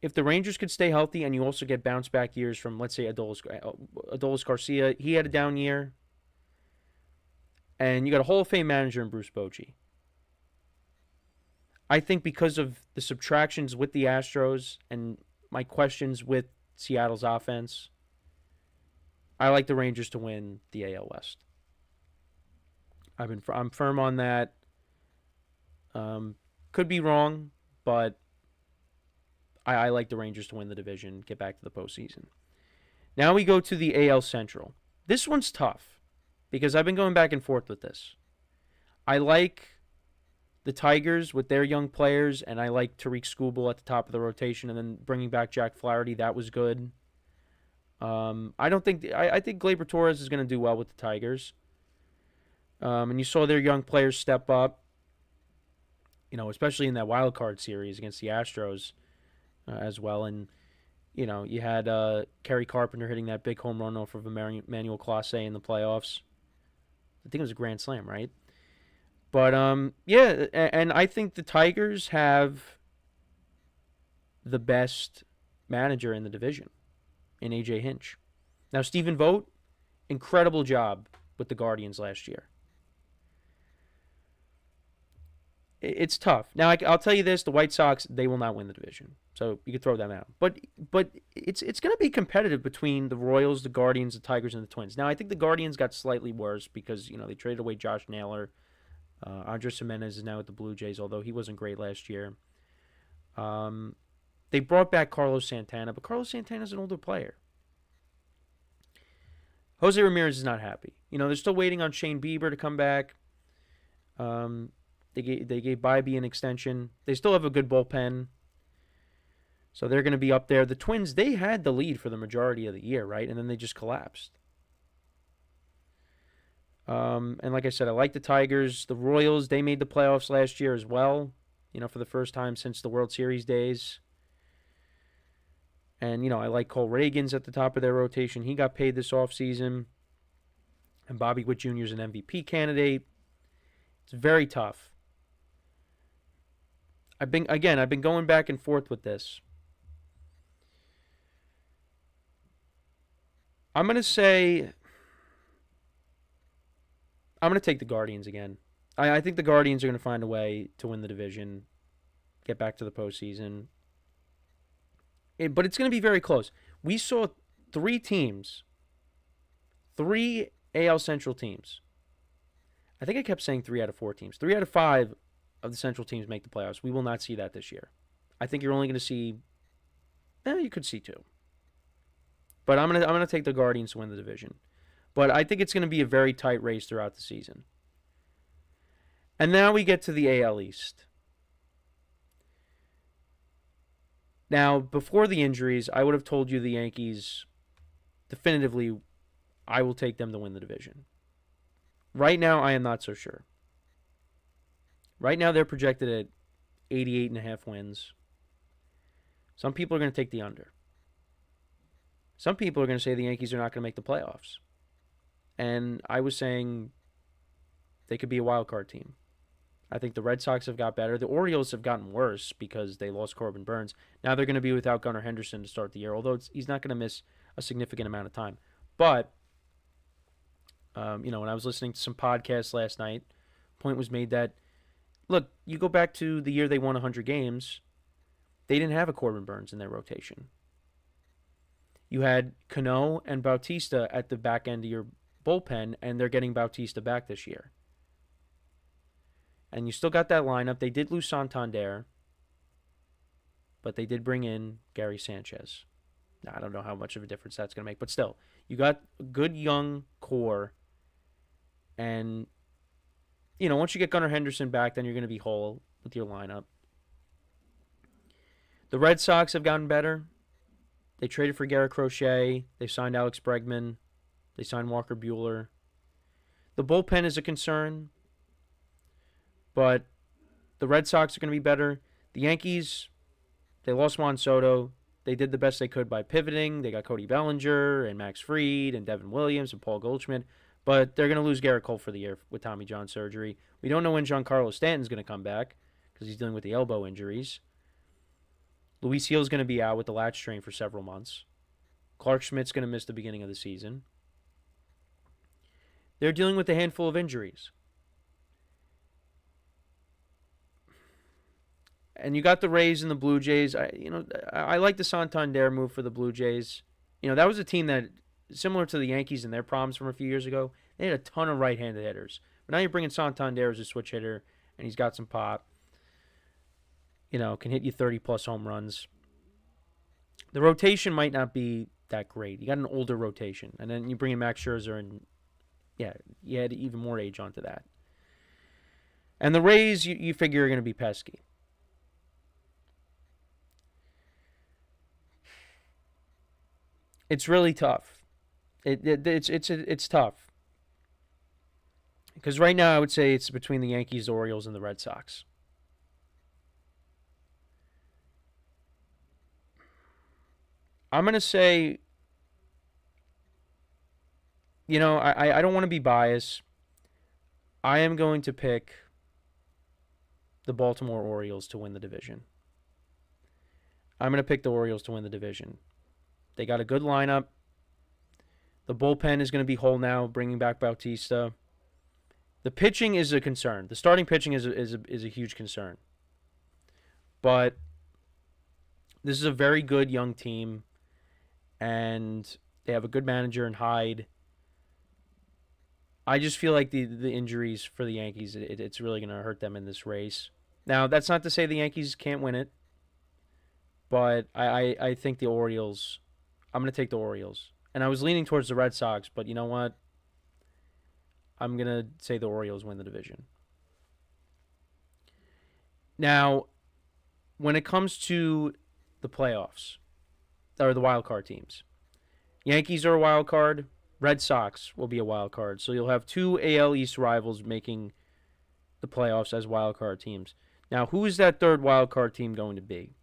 if the Rangers could stay healthy and you also get bounce-back years from, let's say, Adolis Garcia, he had a down year, and you got a Hall of Fame manager in Bruce Bochy. I think because of the subtractions with the Astros and my questions with Seattle's offense, I like the Rangers to win the AL West. I'm firm on that. Could be wrong, but I like the Rangers to win the division, get back to the postseason. Now we go to the AL Central. This one's tough because I've been going back and forth with this. I like the Tigers with their young players, and I like Tariq Skubal at the top of the rotation, and then bringing back Jack Flaherty, that was good. I think Gleyber Torres is going to do well with the Tigers. And you saw their young players step up, especially in that wild card series against the Astros as well. And, you had Kerry Carpenter hitting that big home run off of Emmanuel Clase in the playoffs. I think it was a grand slam, right? But, yeah, and I think the Tigers have the best manager in the division in A.J. Hinch. Now, Stephen Vogt, incredible job with the Guardians last year. It's tough. Now, I'll tell you this, the White Sox, they will not win the division. So you could throw them out. But it's going to be competitive between the Royals, the Guardians, the Tigers, and the Twins. Now, I think the Guardians got slightly worse because, they traded away Josh Naylor. Andres Gimenez is now with the Blue Jays, although he wasn't great last year. They brought back Carlos Santana, but Carlos Santana is an older player. Jose Ramirez is not happy. They're still waiting on Shane Bieber to come back. They gave Bybee an extension. They still have a good bullpen, so they're going to be up there. The Twins, they had the lead for the majority of the year, right? And then they just collapsed. And like I said, I like the Tigers. The Royals, they made the playoffs last year as well, for the first time since the World Series days. And, I like Cole Reagans at the top of their rotation. He got paid this offseason. And Bobby Witt Jr. is an MVP candidate. It's very tough. I've been going back and forth with this. I'm going to take the Guardians again. I think the Guardians are going to find a way to win the division, get back to the postseason. But it's going to be very close. We saw three AL Central teams. I think I kept saying 3 out of 4 teams. 3 out of 5 of the Central teams make the playoffs. We will not see that this year. I think you're only going to see, you could see 2. But I'm gonna take the Guardians to win the division. But I think it's going to be a very tight race throughout the season. And now we get to the AL East. Now, before the injuries, I would have told you the Yankees, definitively, I will take them to win the division. Right now, I am not so sure. Right now, they're projected at 88.5 wins. Some people are going to take the under. Some people are going to say the Yankees are not going to make the playoffs. And I was saying they could be a wild card team. I think the Red Sox have got better. The Orioles have gotten worse because they lost Corbin Burns. Now they're going to be without Gunnar Henderson to start the year, although he's not going to miss a significant amount of time. But, when I was listening to some podcasts last night, point was made that, look, you go back to the year they won 100 games, they didn't have a Corbin Burns in their rotation. You had Cano and Bautista at the back end of your bullpen, and they're getting Bautista back this year. And you still got that lineup. They did lose Santander, but they did bring in Gary Sanchez. Now, I don't know how much of a difference that's going to make, but still, you got a good young core. And, once you get Gunnar Henderson back, then you're going to be whole with your lineup. The Red Sox have gotten better. They traded for Garrett Crochet. They signed Alex Bregman. They signed Walker Buehler. The bullpen is a concern, but the Red Sox are going to be better. The Yankees, they lost Juan Soto. They did the best they could by pivoting. They got Cody Bellinger and Max Fried and Devin Williams and Paul Goldschmidt. But they're going to lose Garrett Cole for the year with Tommy John surgery. We don't know when Giancarlo Stanton's going to come back because he's dealing with the elbow injuries. Luis Gil's going to be out with the latch strain for several months. Clark Schmidt's going to miss the beginning of the season. They're dealing with a handful of injuries. And you got the Rays and the Blue Jays. I like the Santander move for the Blue Jays. That was a team that, similar to the Yankees and their problems from a few years ago, they had a ton of right-handed hitters. But now you're bringing Santander as a switch hitter, and he's got some pop. Can hit you 30-plus home runs. The rotation might not be that great. You got an older rotation. And then you bring in Max Scherzer, and, you add even more age onto that. And the Rays, you figure are going to be pesky. It's really tough. It's tough. Because right now I would say it's between the Yankees, the Orioles, and the Red Sox. I'm going to say, I don't want to be biased. I am going to pick the Baltimore Orioles to win the division. I'm going to pick the Orioles to win the division. They got a good lineup. The bullpen is going to be whole now, bringing back Bautista. The pitching is a concern. The starting pitching is a huge concern. But this is a very good young team, and they have a good manager in Hyde. I just feel like the injuries for the Yankees, it's really going to hurt them in this race. Now, that's not to say the Yankees can't win it, but I think the Orioles... I'm going to take the Orioles. And I was leaning towards the Red Sox, but you know what? I'm going to say the Orioles win the division. Now, when it comes to the playoffs, or the wild card teams, Yankees are a wild card. Red Sox will be a wild card. So you'll have two AL East rivals making the playoffs as wild card teams. Now, who is that third wild card team going to be?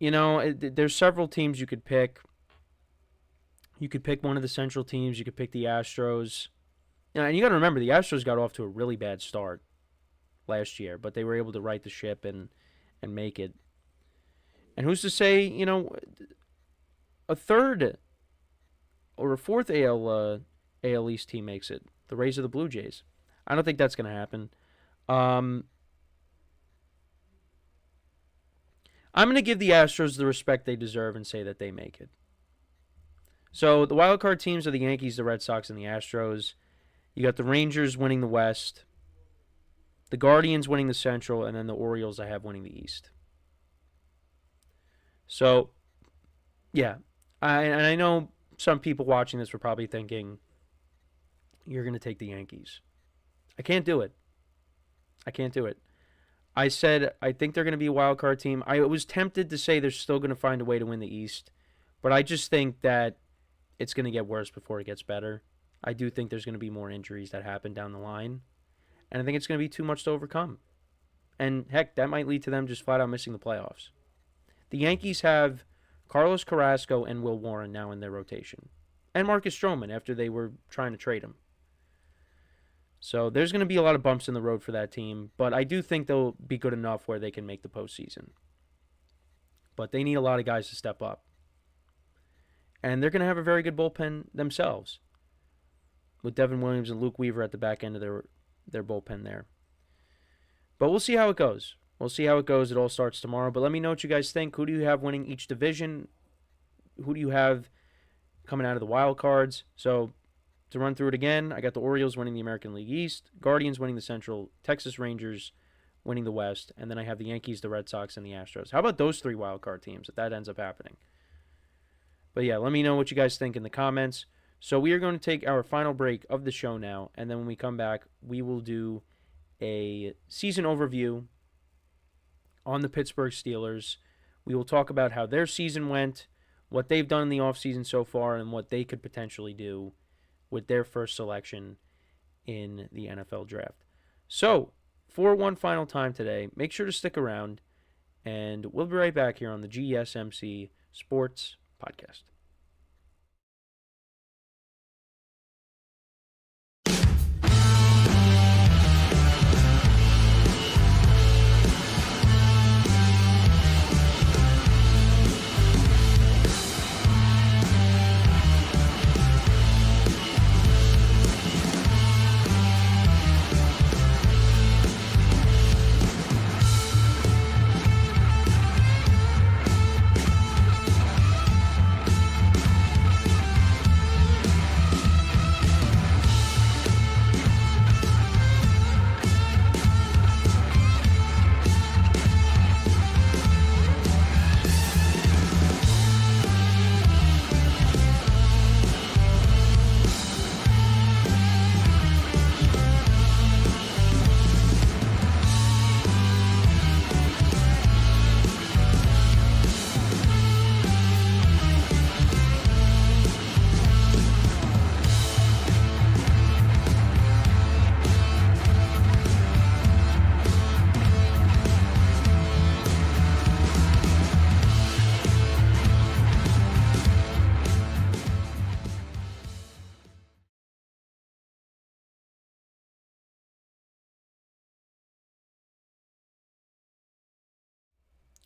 There's several teams you could pick. You could pick one of the Central teams. You could pick the Astros. And you got to remember, the Astros got off to a really bad start last year, but they were able to right the ship and make it. And who's to say, a third or a fourth AL East team makes it? The Rays or the Blue Jays? I don't think that's going to happen. I'm going to give the Astros the respect they deserve and say that they make it. So the wild card teams are the Yankees, the Red Sox, and the Astros. You got the Rangers winning the West, the Guardians winning the Central, and then the Orioles I have winning the East. So, yeah. I know some people watching this were probably thinking, you're going to take the Yankees. I can't do it. I said I think they're going to be a wild card team. I was tempted to say they're still going to find a way to win the East, but I just think that it's going to get worse before it gets better. I do think there's going to be more injuries that happen down the line, and I think it's going to be too much to overcome. And heck, that might lead to them just flat out missing the playoffs. The Yankees have Carlos Carrasco and Will Warren now in their rotation, and Marcus Stroman after they were trying to trade him. So there's going to be a lot of bumps in the road for that team, but I do think they'll be good enough where they can make the postseason. But they need a lot of guys to step up. And they're going to have a very good bullpen themselves, with Devin Williams and Luke Weaver at the back end of their bullpen there. But we'll see how it goes. It all starts tomorrow. But let me know what you guys think. Who do you have winning each division? Who do you have coming out of the wild cards? So to run through it again, I got the Orioles winning the American League East, Guardians winning the Central, Texas Rangers winning the West, and then I have the Yankees, the Red Sox, and the Astros. How about those three wild card teams if that ends up happening? But yeah, let me know what you guys think in the comments. So we are going to take our final break of the show now, and then when we come back, we will do a season overview on the Pittsburgh Steelers. We will talk about how their season went, what they've done in the offseason so far and what they could potentially do with their first selection in the NFL draft. So, for one final time today, make sure to stick around, and we'll be right back here on the GSMC Sports Podcast.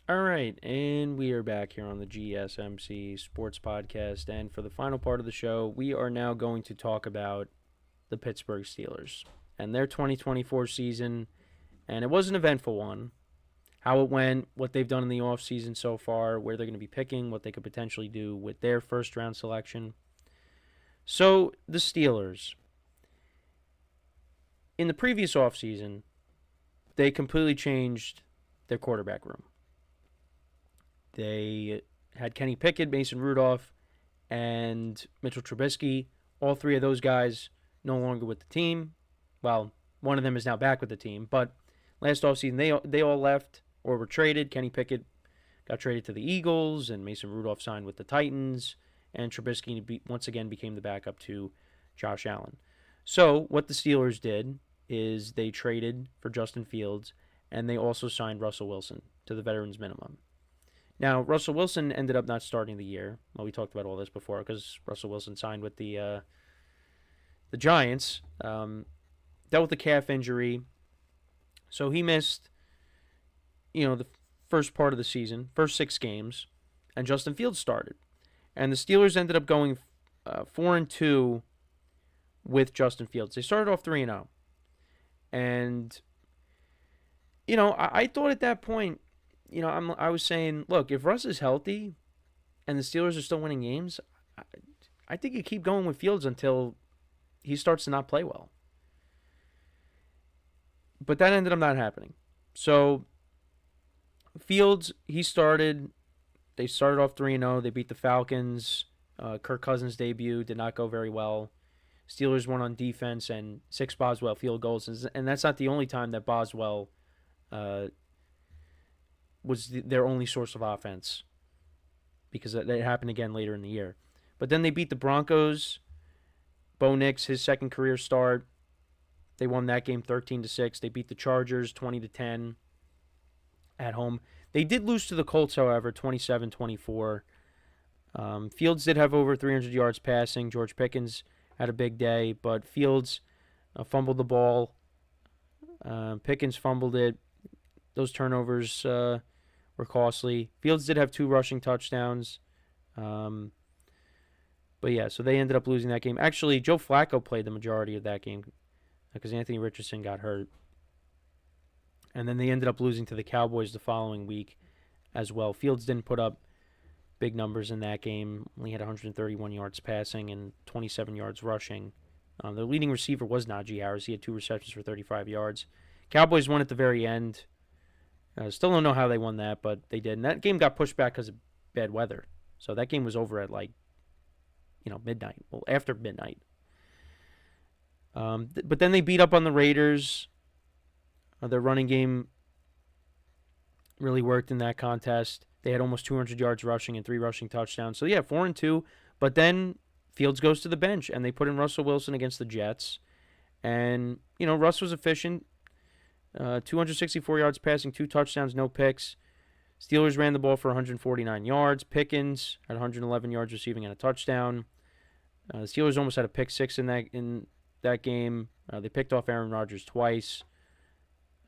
All right, and we are back here on the GSMC Sports Podcast, and for the final part of the show, we are now going to talk about the Pittsburgh Steelers and their 2024 season, and it was an eventful one. How it went, what they've done in the offseason so far, where they're going to be picking, what they could potentially do with their first-round selection. So, the Steelers. In the previous offseason, they completely changed their quarterback room. They had Kenny Pickett, Mason Rudolph, and Mitchell Trubisky. All three of those guys no longer with the team. Well, one of them is now back with the team. But last offseason, they all left or were traded. Kenny Pickett got traded to the Eagles, and Mason Rudolph signed with the Titans. And Trubisky once again became the backup to Josh Allen. So what the Steelers did is they traded for Justin Fields, and they also signed Russell Wilson to the veterans minimum. Now, Russell Wilson ended up not starting the year. Well, we talked about all this before because Russell Wilson signed with the Giants. Dealt with a calf injury. So he missed, the first part of the season, first 6 games, and Justin Fields started. And the Steelers ended up going 4-2 with Justin Fields. They started off 3-0. And, I thought at that point, I was saying, look, if Russ is healthy and the Steelers are still winning games, I think you keep going with Fields until he starts to not play well. But that ended up not happening. So, Fields, they started off 3-0. They beat the Falcons. Kirk Cousins' debut did not go very well. Steelers won on defense and 6 Boswell field goals. And that's not the only time that Boswell was their only source of offense, because that happened again later in the year. But then they beat the Broncos. Bo Nix, his second career start, they won that game 13-6. They beat the Chargers 20-10 at home. They did lose to the Colts, however, 27-24. Fields did have over 300 yards passing. George Pickens had a big day, but Fields fumbled the ball. Pickens fumbled it. Those turnovers were costly. Fields did have 2 rushing touchdowns. But yeah, so they ended up losing that game. Actually, Joe Flacco played the majority of that game because Anthony Richardson got hurt. And then they ended up losing to the Cowboys the following week as well. Fields didn't put up big numbers in that game. Only had 131 yards passing and 27 yards rushing. Their leading receiver was Najee Harris. He had 2 receptions for 35 yards. Cowboys won at the very end. Still don't know how they won that, but they did. And that game got pushed back because of bad weather. So that game was over at midnight. Well, after midnight. But then they beat up on the Raiders. Their running game really worked in that contest. They had almost 200 yards rushing and 3 rushing touchdowns. So, yeah, 4-2. But then Fields goes to the bench, and they put in Russell Wilson against the Jets. And, Russ was efficient. 264 yards passing, 2 touchdowns, no picks. Steelers ran the ball for 149 yards. Pickens had 111 yards receiving and a touchdown. The Steelers almost had a pick 6 in that game. They picked off Aaron Rodgers twice.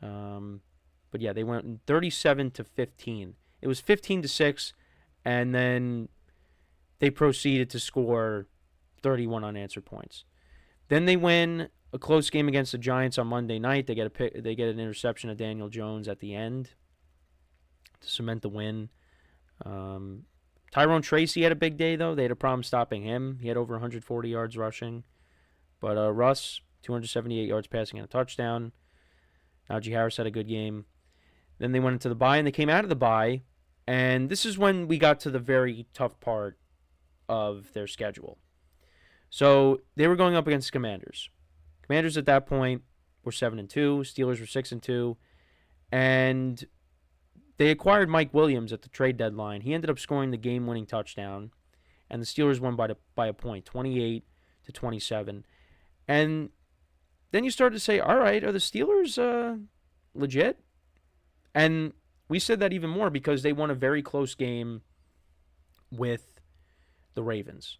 But yeah, they went 37-15. It was 15-6, and then they proceeded to score 31 unanswered points. Then they win a close game against the Giants on Monday night. They get an interception of Daniel Jones at the end to cement the win. Tyrone Tracy had a big day, though. They had a problem stopping him. He had over 140 yards rushing. But Russ, 278 yards passing and a touchdown. Najee Harris had a good game. Then they went into the bye, and they came out of the bye. And this is when we got to the very tough part of their schedule. So they were going up against the Commanders. Commanders at that point were 7-2. Steelers were 6-2. And they acquired Mike Williams at the trade deadline. He ended up scoring the game-winning touchdown. And the Steelers won by a point, 28-27. And then you start to say, all right, are the Steelers legit? And we said that even more because they won a very close game with the Ravens.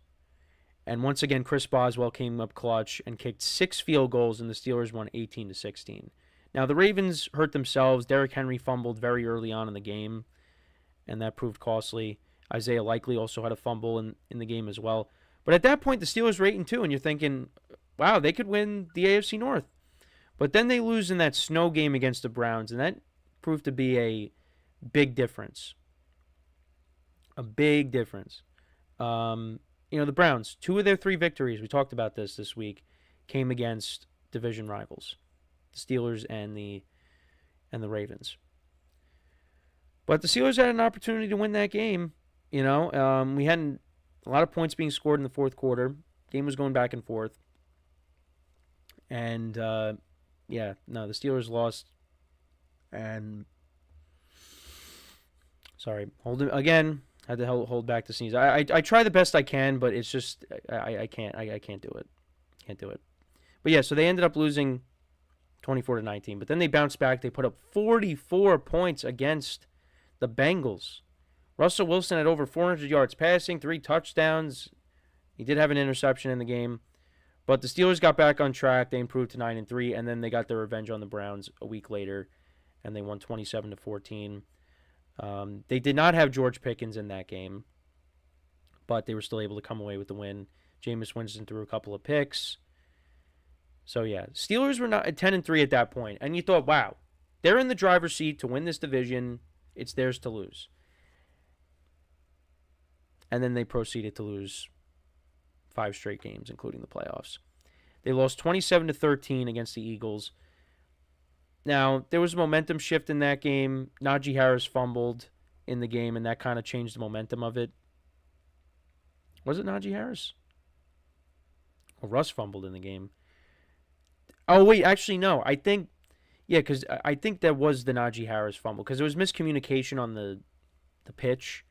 And once again, Chris Boswell came up clutch and kicked 6 field goals, and the Steelers won 18-16. Now, the Ravens hurt themselves. Derrick Henry fumbled very early on in the game, and that proved costly. Isaiah Likely also had a fumble in the game as well. But at that point, the Steelers were 8-2, and you're thinking, wow, they could win the AFC North. But then they lose in that snow game against the Browns, and that proved to be a big difference. A big difference. The Browns, 2 of their 3 victories, we talked about this week, came against division rivals, the Steelers and the Ravens. But the Steelers had an opportunity to win that game. We had a lot of points being scored in the fourth quarter. Game was going back and forth. And, the Steelers lost. And, sorry, had to hold back the sneeze. I try the best I can, but it's just, I can't do it. Can't do it. But yeah, so they ended up losing 24-19. But then they bounced back. They put up 44 points against the Bengals. Russell Wilson had over 400 yards passing, 3 touchdowns. He did have an interception in the game. But the Steelers got back on track. They improved to 9-3, and then they got their revenge on the Browns a week later, and they won 27-14. They did not have George Pickens in that game, but they were still able to come away with the win. Jameis Winston threw a couple of picks. So, yeah, Steelers were not at 10-3 at that point, and you thought, wow, they're in the driver's seat to win this division. It's theirs to lose. And then they proceeded to lose 5 straight games, including the playoffs. They lost 27-13 against the Eagles. Now, there was a momentum shift in that game. Najee Harris fumbled in the game, and that kind of changed the momentum of it. Was it Najee Harris? Well, Russ fumbled in the game. Oh, wait, actually, no. I think that was the Najee Harris fumble, because there was miscommunication on the pitch,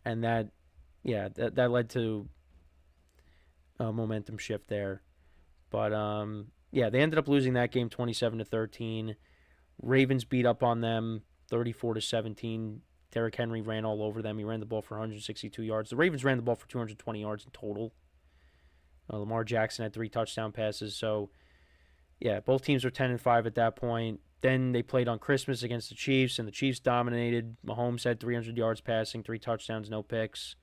and that led to a momentum shift there. But, they ended up losing that game 27-13. Ravens beat up on them 34-17. Derrick Henry ran all over them. He ran the ball for 162 yards. The Ravens ran the ball for 220 yards in total. Lamar Jackson had 3 touchdown passes. So, yeah, both teams were 10-5 at that point. Then they played on Christmas against the Chiefs, and the Chiefs dominated. Mahomes had 300 yards passing, 3 touchdowns, no picks.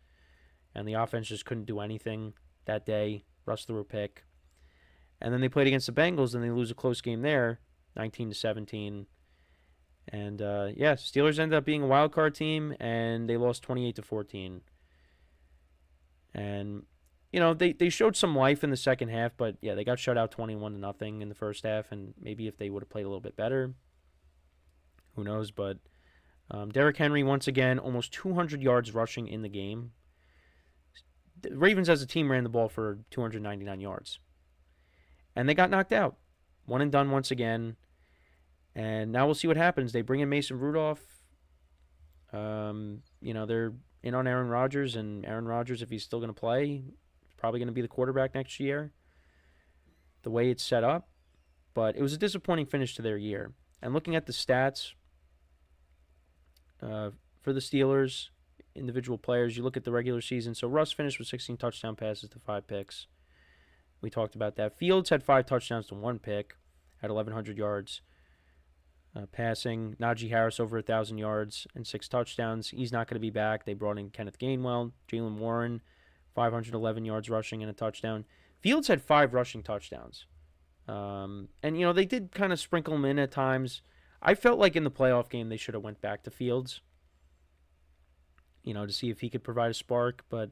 And the offense just couldn't do anything that day. Russ threw a pick. And then they played against the Bengals, and they lose a close game there, 19-17. And, Steelers ended up being a wild card team, and they lost 28-14. And, they showed some life in the second half, but, yeah, they got shut out 21-0 in the first half, and maybe if they would have played a little bit better, who knows. But Derrick Henry, once again, almost 200 yards rushing in the game. The Ravens as a team ran the ball for 299 yards. And they got knocked out. One and done once again. And now we'll see what happens. They bring in Mason Rudolph. they're in on Aaron Rodgers, and Aaron Rodgers, if he's still going to play, is probably going to be the quarterback next year, the way it's set up. But it was a disappointing finish to their year. And looking at the stats for the Steelers, individual players, you look at the regular season. So Russ finished with 16 touchdown passes to 5 picks. We talked about that. Fields had 5 touchdowns to 1 pick, had 1,100 yards passing. Najee Harris over 1,000 yards and 6 touchdowns. He's not going to be back. They brought in Kenneth Gainwell. Jalen Warren, 511 yards rushing and a touchdown. Fields had 5 rushing touchdowns. And, they did kind of sprinkle him in at times. I felt like in the playoff game they should have went back to Fields, to see if he could provide a spark, but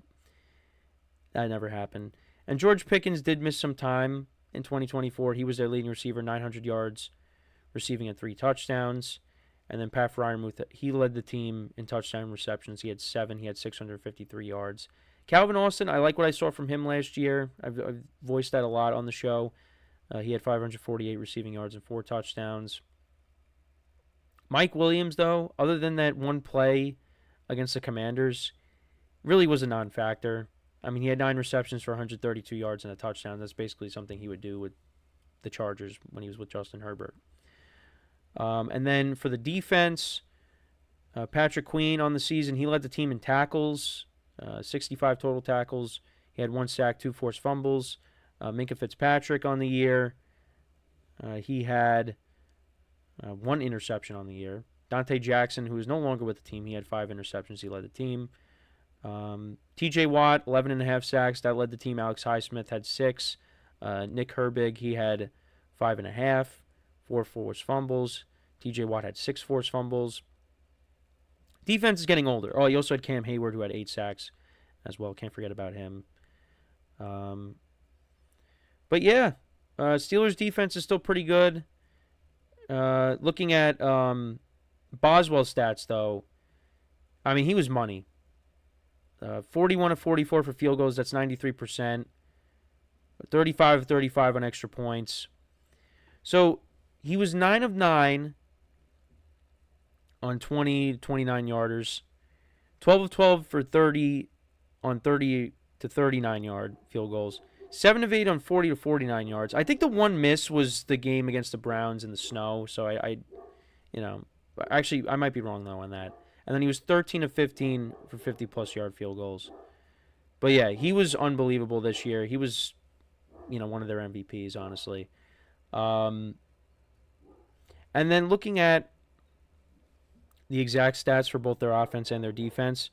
that never happened. And George Pickens did miss some time in 2024. He was their leading receiver, 900 yards, receiving and 3 touchdowns. And then Pat Freiermuth, he led the team in touchdown receptions. He had 7. He had 653 yards. Calvin Austin, I like what I saw from him last year. I've voiced that a lot on the show. He had 548 receiving yards and 4 touchdowns. Mike Williams, though, other than that one play against the Commanders, really was a non-factor. I mean, he had 9 receptions for 132 yards and a touchdown. That's basically something he would do with the Chargers when he was with Justin Herbert. And then for the defense, Patrick Queen on the season, he led the team in tackles, 65 total tackles. He had 1 sack, 2 forced fumbles. Minkah Fitzpatrick on the year, he had 1 interception on the year. Dante Jackson, who is no longer with the team, he had 5 interceptions. He led the team. T.J. Watt, 11.5 sacks. That led the team. Alex Highsmith had 6. Nick Herbig, he had 5.5. 4 forced fumbles. T.J. Watt had 6 forced fumbles. Defense is getting older. Oh, he also had Cam Hayward, who had 8 sacks as well. Can't forget about him. But yeah, Steelers defense is still pretty good. Looking at Boswell's stats, though, I mean, he was money. 41 of 44 for field goals, that's 93%. 35 of 35 on extra points. So he was 9 of 9 on 20 to 29 yarders. 12 of 12 for 30 on 30 to 39 yard field goals. 7 of 8 on 40 to 49 yards. I think the one miss was the game against the Browns in the snow. So actually, I might be wrong, though, on that. And then he was 13 of 15 for 50-plus yard field goals. But, yeah, he was unbelievable this year. He was, one of their MVPs, honestly. And then looking at the exact stats for both their offense and their defense.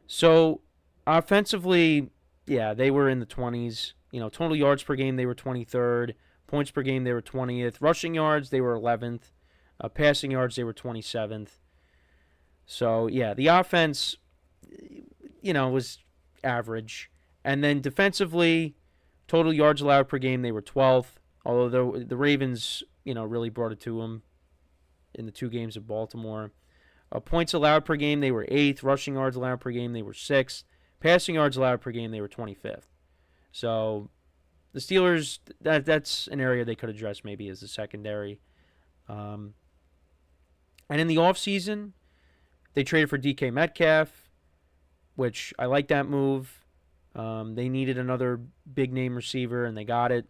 So, offensively, yeah, they were in the 20s. Total yards per game, they were 23rd. Points per game, they were 20th. Rushing yards, they were 11th. Passing yards, they were 27th. So, yeah, the offense, was average. And then defensively, total yards allowed per game, they were 12th. Although the Ravens, really brought it to them in the 2 games of Baltimore. Points allowed per game, they were 8th. Rushing yards allowed per game, they were 6th. Passing yards allowed per game, they were 25th. So the Steelers, that's an area they could address maybe as the secondary. And in the offseason, they traded for DK Metcalf, which I like that move. They needed another big-name receiver, and they got it.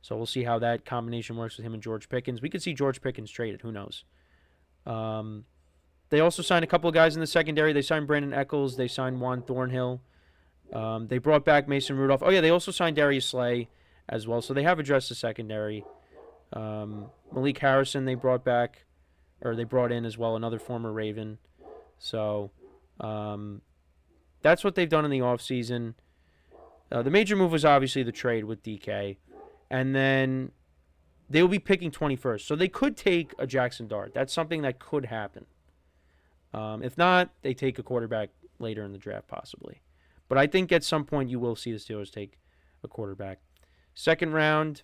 So we'll see how that combination works with him and George Pickens. We could see George Pickens traded. Who knows? They also signed a couple of guys in the secondary. They signed Brandon Echols. They signed Juan Thornhill. They brought back Mason Rudolph. Oh, yeah, they also signed Darius Slay as well. So they have addressed the secondary. Malik Harrison they brought in as well, another former Raven. So that's what they've done in the offseason. The major move was obviously the trade with DK. And then they will be picking 21st. So they could take a Jackson Dart. That's something that could happen. If not, they take a quarterback later in the draft possibly. But I think at some point you will see the Steelers take a quarterback. Second round,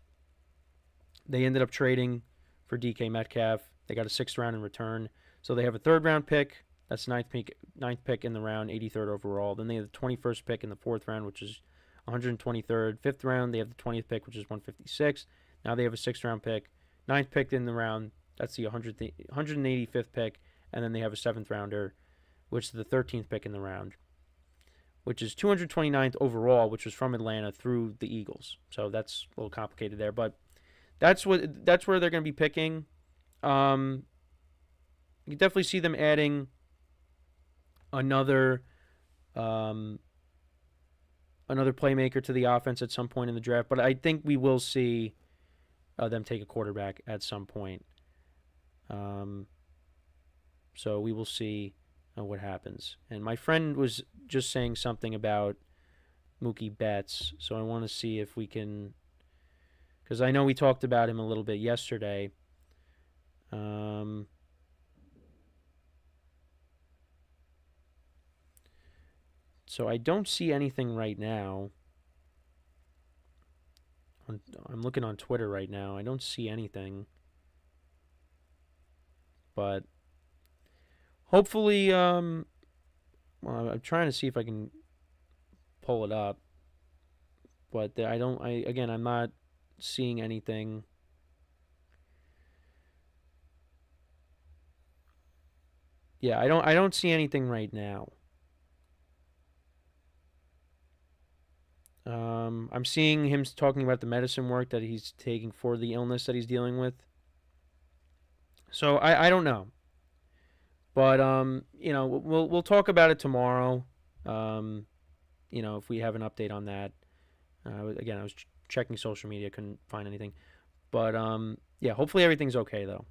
they ended up trading for DK Metcalf. They got a 6th round in return. So they have a 3rd round pick. That's 9th pick in the round, 83rd overall. Then they have the 21st pick in the 4th round, which is 123rd. 5th round, they have the 20th pick, which is 156th. Now they have a 6th round pick. 9th pick in the round, that's the 185th pick. And then they have a 7th rounder which is the 13th pick in the round, which is 229th overall, which was from Atlanta through the Eagles. So that's a little complicated there, but that's where they're going to be picking. You can definitely see them adding another playmaker to the offense at some point in the draft, but I think we will see them take a quarterback at some point. So we will see what happens. And my friend was just saying something about Mookie Betts, so I want to see if we can, because I know we talked about him a little bit yesterday. So I don't see anything right now. I'm looking on Twitter right now. I don't see anything. But hopefully, well, I'm trying to see if I can pull it up. But I'm not seeing anything. Yeah, I don't see anything right now. I'm seeing him talking about the medicine work that he's taking for the illness that he's dealing with. So I don't know. But we'll talk about it tomorrow. If we have an update on that. Again, I was checking social media, couldn't find anything. But hopefully everything's okay though.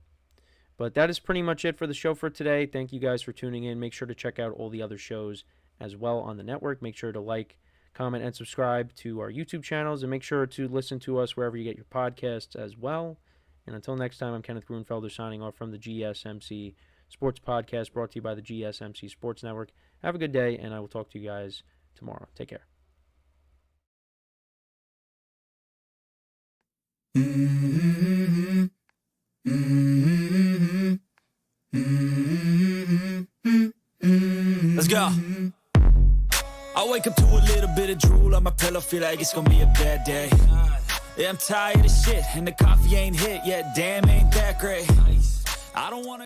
But that is pretty much it for the show for today. Thank you guys for tuning in. Make sure to check out all the other shows as well on the network. Make sure to like, comment, and subscribe to our YouTube channels, and make sure to listen to us wherever you get your podcasts as well. And until next time, I'm Kenneth Grunfelder signing off from the GSMC Sports Podcast, brought to you by the GSMC Sports Network. Have a good day, and I will talk to you guys tomorrow. Take care. Let's go. I wake up to a little bit of drool on my pillow, feel like it's gonna be a bad day. Yeah, I'm tired of shit, and the coffee ain't hit yet, damn, ain't that great. I don't wanna